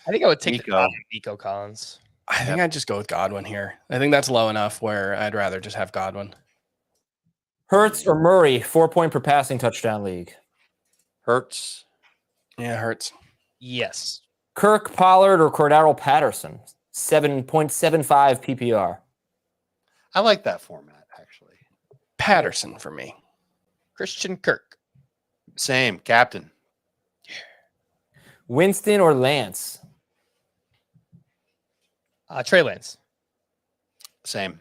I think I would take Nico. Nico Collins. I think I'd just go with Godwin here. I think that's low enough where I'd rather just have Godwin. Hertz or Murray? 4-point per passing touchdown league. Hurts. Yeah, Hurts. Yes. Kirk, Pollard, or Cordaro Patterson? 7.75 PPR. I like that format, actually. Patterson for me. Christian Kirk. Same. Captain. Winston or Lance? Trey Lance. Same.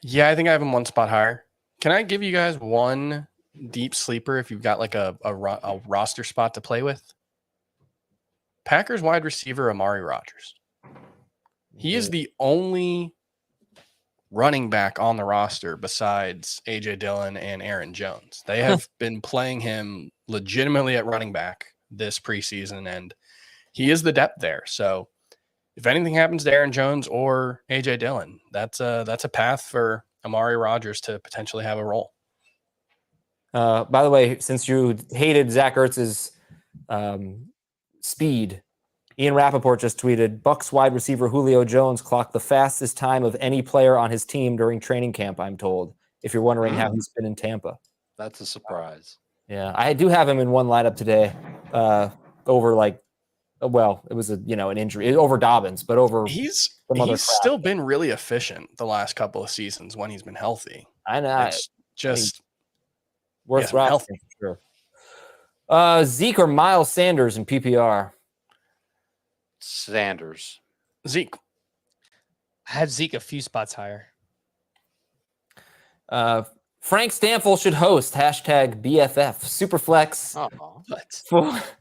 Yeah, I think I have him one spot higher. Can I give you guys one deep sleeper if you've got like a roster spot to play with? Packers wide receiver Amari Rogers. He is the only running back on the roster besides A.J. Dillon and Aaron Jones. They have been playing him legitimately at running back this preseason, and he is the depth there. So if anything happens to Aaron Jones or A.J. Dillon, that's a path for Amari Rogers to potentially have a role. By the way, since you hated Zach Ertz's speed, Ian Rappaport just tweeted, Bucks wide receiver Julio Jones clocked the fastest time of any player on his team during training camp, I'm told, if you're wondering how he's been in Tampa. That's a surprise. Yeah, I do have him in one lineup today over it was an injury over Dobbins, but over He's some other crap. still been really efficient the last couple of seasons when he's been healthy. I know. It's just Worth yeah, rostering for sure. Zeke or Miles Sanders in PPR? Sanders. Zeke. I have Zeke a few spots higher. Frank Stanfield should host #BFF Superflex. What?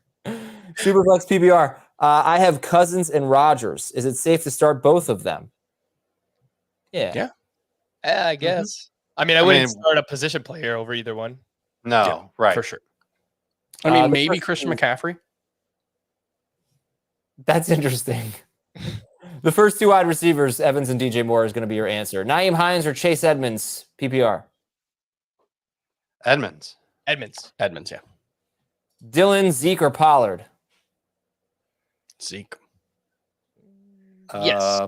Superflex PPR. I have Cousins and Rogers. Is it safe to start both of them? Yeah. Yeah. Yeah, I guess. I mean, I wouldn't start a position player over either one. No, Yeah, right. for sure. I mean, the maybe first Christian two- McCaffrey. That's interesting. The first two wide receivers, Evans and DJ Moore, is going to be your answer. Nyheim Hines or Chase Edmonds, PPR? Edmonds. Edmonds. Edmonds, yeah. Dylan, Zeke, or Pollard? Zeke. Yes.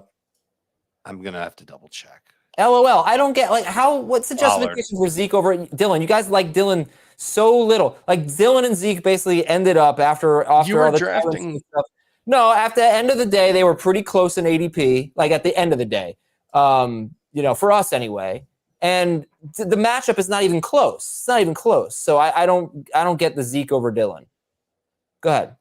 I'm gonna have to double check. LOL. I don't get what's the justification for Zeke over Dylan? You guys like Dylan so little. Like Dylan and Zeke basically ended up after You were all the drafting- stuff. No, at the end of the day, they were pretty close in ADP. Like at the end of the day, for us anyway. And the matchup is not even close. It's not even close. So I don't get the Zeke over Dylan. Go ahead.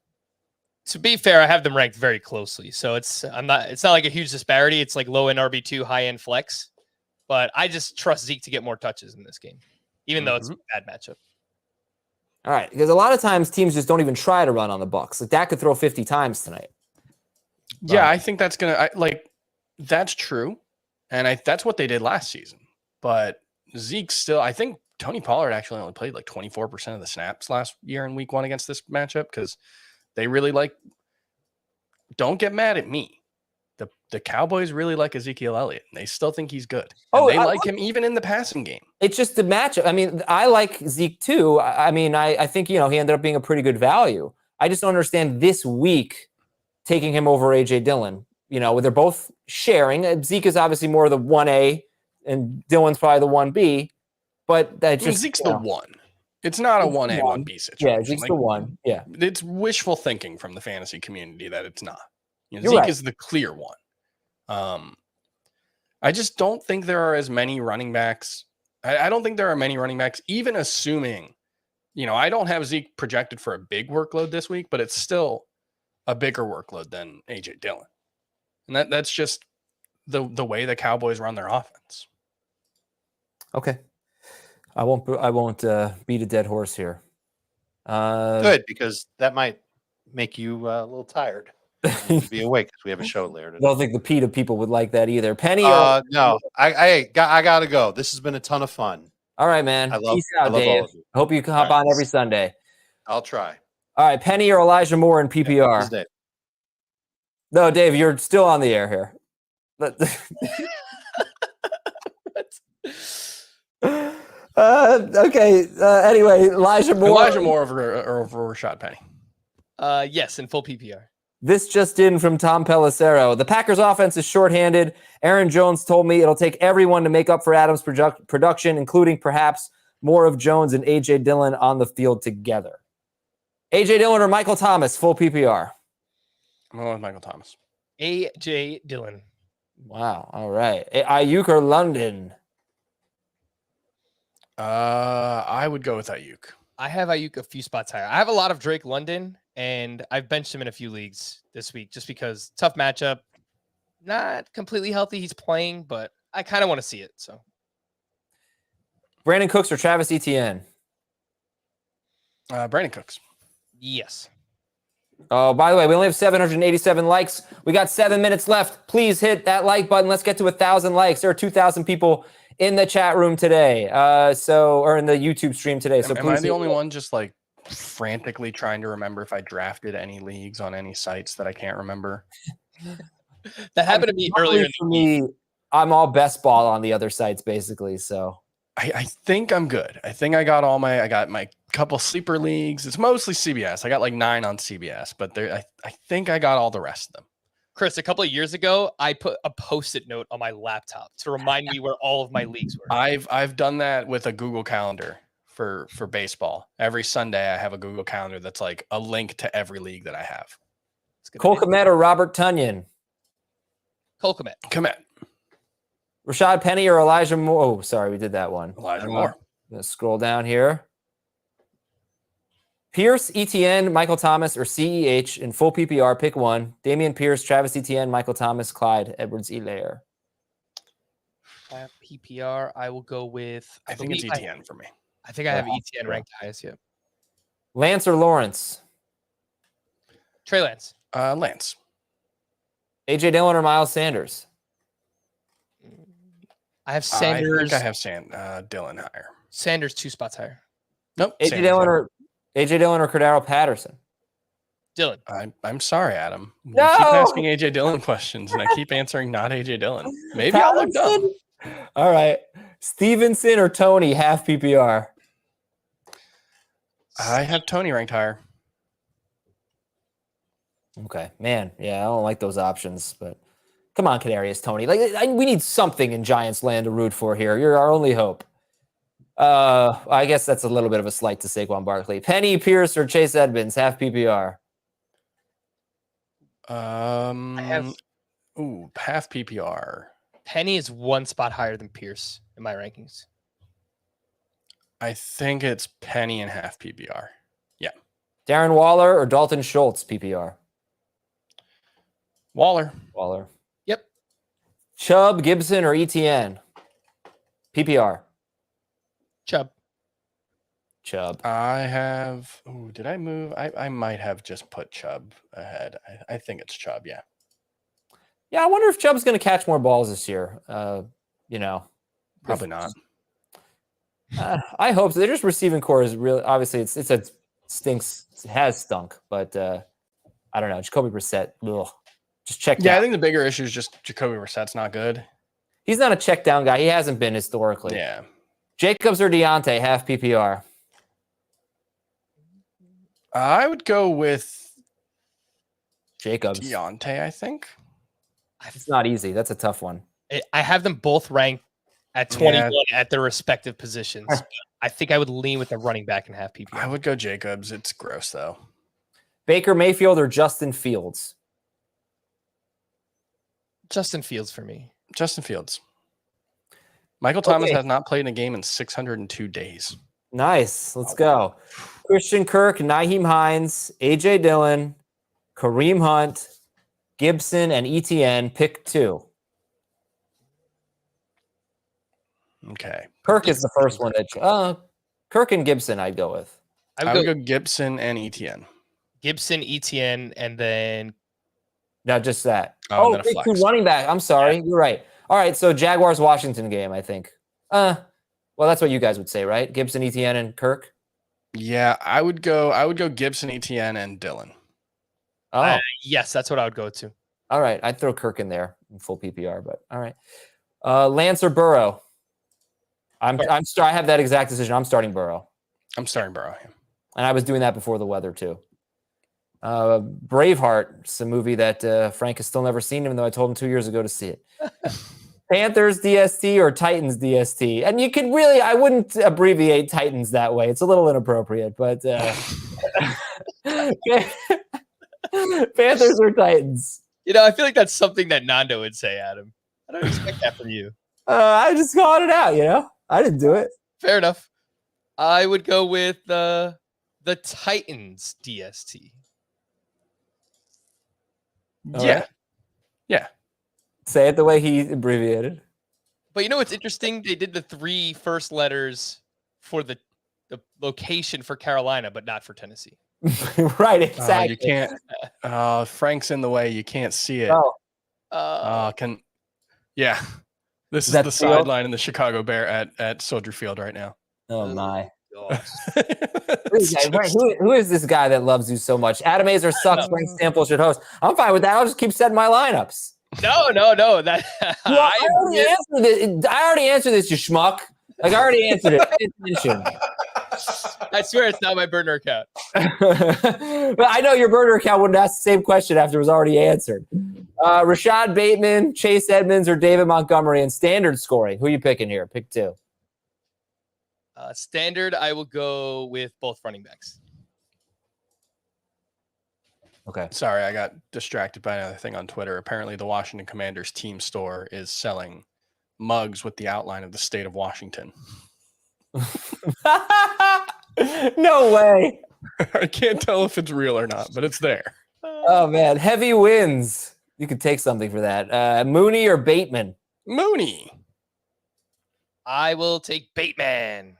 To be fair, I have them ranked very closely. So it's not like a huge disparity. It's like low end RB2, high end flex. But I just trust Zeke to get more touches in this game, even though it's a bad matchup. All right, because a lot of times teams just don't even try to run on the Bucks. Like Dak could throw 50 times tonight. Yeah, I think that's that's true, and that's what they did last season. but Zeke still, I think Tony Pollard actually only played like 24% of the snaps last year in week 1 against this matchup because they really don't get mad at me. The Cowboys really like Ezekiel Elliott. They still think he's good. And they like him even in the passing game. It's just the matchup. I mean, I like Zeke too. I mean, I think, he ended up being a pretty good value. I just don't understand this week taking him over A.J. Dillon. They're both sharing. Zeke is obviously more of the 1A and Dillon's probably the 1B. But that just Zeke's the 1. It's not a 1A, 1B situation. Yeah, Zeke's the 1. Yeah. It's wishful thinking from the fantasy community that it's not. Zeke right. is the clear 1. I just don't think there are as many running backs. I don't think there are many running backs, even assuming, I don't have Zeke projected for a big workload this week, but it's still a bigger workload than A.J. Dillon. And that's just the way the Cowboys run their offense. Okay. I won't beat a dead horse here. Good, because that might make you a little tired. To be awake because we have a show later. I don't think the PETA people would like that either. Penny? No, I gotta go. This has been a ton of fun. All right, man. Peace out, Dave. Hope you hop on every Sunday. I'll try. All right, Penny or Elijah Moore in PPR? Yeah, no, Dave, you're still on the air here. Okay. Anyway, Elijah Moore over Rashad Penny. Yes, in full PPR. This just in from Tom Pelissero. The Packers offense is shorthanded. Aaron Jones told me it'll take everyone to make up for Adams' production, including perhaps more of Jones and A.J. Dillon on the field together. A.J. Dillon or Michael Thomas, full PPR? I'm going with Michael Thomas. A.J. Dillon. Wow. All right. Naiuk or London? I would go with Naiuk. I have Naiuk a few spots higher. I have a lot of Drake London, and I've benched him in a few leagues this week just because tough matchup. Not completely healthy. He's playing, but I kind of want to see it. So, Brandon Cooks or Travis Etienne? Brandon Cooks. Yes. Oh, by the way, we only have 787 likes. We got 7 minutes left. Please hit that like button. Let's get to 1,000 likes. There are 2,000 people in the chat room today. Or in the YouTube stream today. So am I the only one just like frantically trying to remember if I drafted any leagues on any sites that I can't remember? That happened to me earlier. For me, I'm all best ball on the other sites basically. So I think I'm good. I think I got my couple sleeper leagues. It's mostly CBS. I got like 9 on CBS, but I think I got all the rest of them. Chris, a couple of years ago, I put a Post-it note on my laptop to remind me where all of my leagues were. I've done that with a Google Calendar for baseball. Every Sunday, I have a Google Calendar that's like a link to every league that I have. Cole Kmet or Robert Tonyan? Cole Kmet. Kmet. Rashad Penny or Elijah Moore? Oh, sorry, we did that one. Elijah Moore. Let's scroll down here. Pierce, Etienne, Michael Thomas, or CEH in full PPR. Pick one. Damien Pierce, Travis Etienne, Michael Thomas, Clyde Edwards-Helaire. PPR, I will go with... I think it's Etienne for me. I think I have Etienne ranked highest, yeah. Lance or Lawrence? Trey Lance. Lance. A.J. Dillon or Miles Sanders? I have Sanders. I think I have Dillon higher. Sanders 2 spots higher. Nope. A.J. Dillon or Cordero Patterson? Dillon. I'm sorry, Adam. No! You keep asking A.J. Dillon questions, and I keep answering not A.J. Dillon. Maybe I'll look dumb. All right. Stevenson or Tony, half PPR? I have Tony ranked higher. Okay, man. Yeah, I don't like those options, but come on, Kadarius Tony. We need something in Giants land to root for here. You're our only hope. I guess that's a little bit of a slight to Saquon Barkley. Penny, Pierce, or Chase Edmonds, half PPR? I have half PPR. Penny is 1 spot higher than Pierce in my rankings. I think it's Penny and half PPR. Yeah. Darren Waller or Dalton Schultz, PPR? Waller. Yep. Chubb, Gibson, or ETN? PPR? Chubb. I have... did I move? I might have just put Chubb ahead. I think it's Chubb, yeah. Yeah, I wonder if Chubb's going to catch more balls this year. Probably not. I hope so. They're just receiving core is really obviously it has stunk, but I don't know. Jacoby Brissett, just check. Yeah, I think the bigger issue is just Jacoby Brissett's not good. He's not a check down guy. He hasn't been historically. Yeah. Jacobs or Deontay, half PPR. I would go with Jacobs. Deontay, I think. It's not easy. That's a tough one. I have them both ranked at 21 at their respective positions. I think I would lean with the running back in half PPR. I would go Jacobs. It's gross, though. Baker Mayfield or Justin Fields? Justin Fields for me. Justin Fields. Michael Thomas has not played in a game in 602 days. Nice. Let's go. Christian Kirk, Nyheim Hines, A.J. Dillon, Kareem Hunt, Gibson, and ETN. Pick 2. Okay. Kirk is the first one that Kirk and Gibson I'd go with. I would go Gibson and ETN. Gibson, ETN, and then Now just that. Oh, Pick 2 running back. I'm sorry. You're right. All right, so Jaguars-Washington game, I think. Well, that's what you guys would say, right? Gibson, ETN, and Kirk? Yeah, I would go Gibson, ETN, and Dillon. Oh. Yes, that's what I would go to. All right. I'd throw Kirk in there in full PPR, but all right. Lance or Burrow? I have that exact decision. I'm starting Burrow. I'm starting Burrow. And I was doing that before the weather too. Braveheart, it's a movie that Frank has still never seen, even though I told him 2 years ago to see it. Panthers DST or Titans DST? And you could really, I wouldn't abbreviate Titans that way. It's a little inappropriate, but Panthers or Titans? I feel like that's something that Nando would say, Adam. I don't expect that from you. I just called it out, I didn't do it. Fair enough. I would go with the Titans DST. Yeah. Yeah. Say it the way he abbreviated. But what's interesting? They did the 3 first letters for the location for Carolina, but not for Tennessee. Right, exactly. You can't. Frank's in the way. You can't see it. This is the sideline in the Chicago Bear at Soldier Field right now. Oh my. Who is this guy that loves you so much? Adam Aizer sucks. Frank Sample should host. I'm fine with that. I'll just keep setting my lineups. No. That I already answered this, you schmuck. I already answered it. Pay attention. I swear it's not my burner account. But I know your burner account wouldn't ask the same question after it was already answered. Rashad Bateman, Chase Edmonds, or David Montgomery in standard scoring. Who are you picking here? Pick 2. Standard, I will go with both running backs. Okay. Sorry, I got distracted by another thing on Twitter. Apparently, the Washington Commanders team store is selling mugs with the outline of the state of Washington. No way. I can't tell if it's real or not, but it's there. Oh, man. Heavy wins. You could take something for that. Mooney or Bateman? Mooney. I will take Bateman.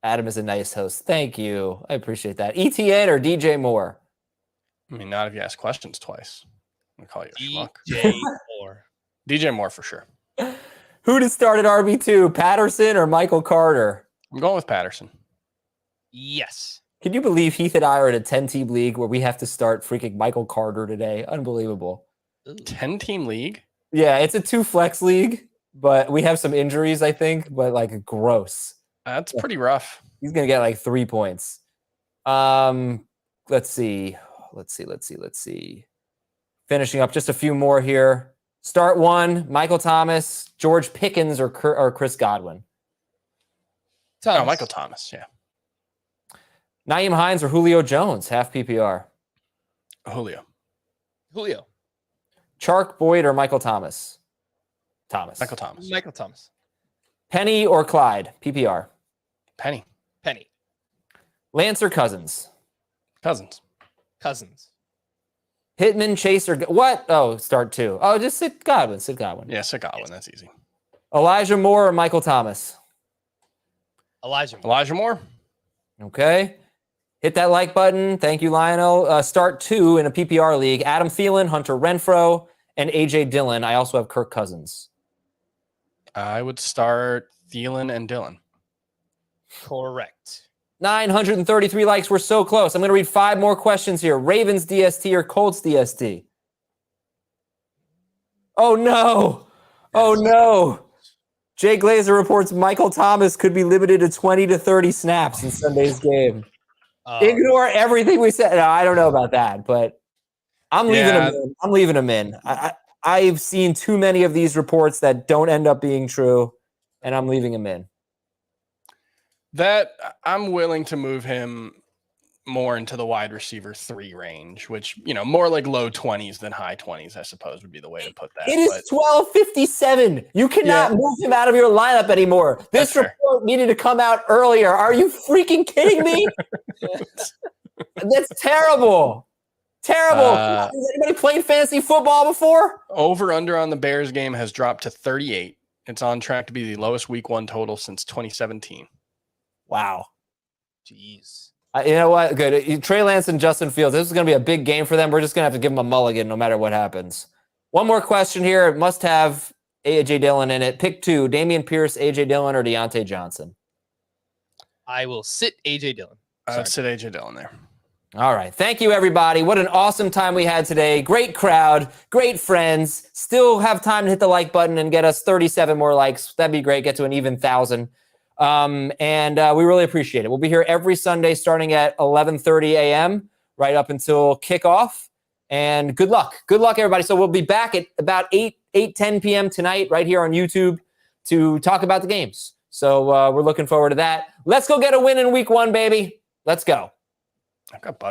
Adam is a nice host. Thank you. I appreciate that. ETN or DJ Moore? I mean, not if you ask questions twice. I'm going to call you a schmuck. DJ Moore. DJ Moore for sure. Who to start at RB2, Patterson or Michael Carter? I'm going with Patterson. Yes. Can you believe Heath and I are in a 10-team league where we have to start freaking Michael Carter today? Unbelievable. 10-team league? Yeah, it's a 2-flex league, but we have some injuries, I think, but gross. That's pretty rough. He's going to get 3 points. Let's see. Finishing up just a few more here. Start 1, Michael Thomas, George Pickens, or Chris Godwin? Thomas. Oh, Michael Thomas, yeah. Nyheim Hines or Julio Jones, half PPR? Julio. Chark, Boyd, or Michael Thomas? Michael Thomas. Penny or Clyde, PPR? Penny. Lance or Cousins? Cousins. Pittman, Chase, or what? Oh, start 2. Oh, just sit Godwin. Yeah, sit Godwin. That's easy. Elijah Moore or Michael Thomas? Elijah Moore. Okay. Hit that like button. Thank you, Lionel. Start 2 in a PPR league. Adam Thielen, Hunter Renfrow, and A.J. Dillon. I also have Kirk Cousins. I would start Thielen and Dillon. Correct. 933 likes. We're so close. I'm going to read 5 more questions here. Ravens DST or Colts DST? Oh, no. Oh, no. Jay Glazer reports Michael Thomas could be limited to 20 to 30 snaps in Sunday's game. Ignore everything we said. No, I don't know about that, but I'm leaving him in. I'm leaving him in. I've seen too many of these reports that don't end up being true, and I'm leaving him in. That I'm willing to move him more into the wide receiver 3 range, which, more like low 20s than high 20s, I suppose would be the way to put that. It is 12:57. You cannot move him out of your lineup anymore. This report needed to come out earlier. Are you freaking kidding me? That's terrible. Terrible. Has anybody played fantasy football before? Over under on the Bears game has dropped to 38. It's on track to be the lowest week 1 total since 2017. Wow. Jeez. You know what? Good. Trey Lance and Justin Fields. This is going to be a big game for them. We're just going to have to give them a mulligan no matter what happens. One more question here. It must have A.J. Dillon in it. Pick 2, Damien Pierce, A.J. Dillon, or Deontay Johnson? I will sit A.J. Dillon. I'd sit A.J. Dillon there. All right. Thank you, everybody. What an awesome time we had today. Great crowd. Great friends. Still have time to hit the like button and get us 37 more likes. That'd be great. Get to an even 1,000. And we really appreciate it. We'll be here every Sunday starting at 11:30 a.m. right up until kickoff. And good luck. Good luck, everybody. So we'll be back at about 10 p.m. tonight right here on YouTube to talk about the games. So we're looking forward to that. Let's go get a win in week 1, baby. Let's go. I've got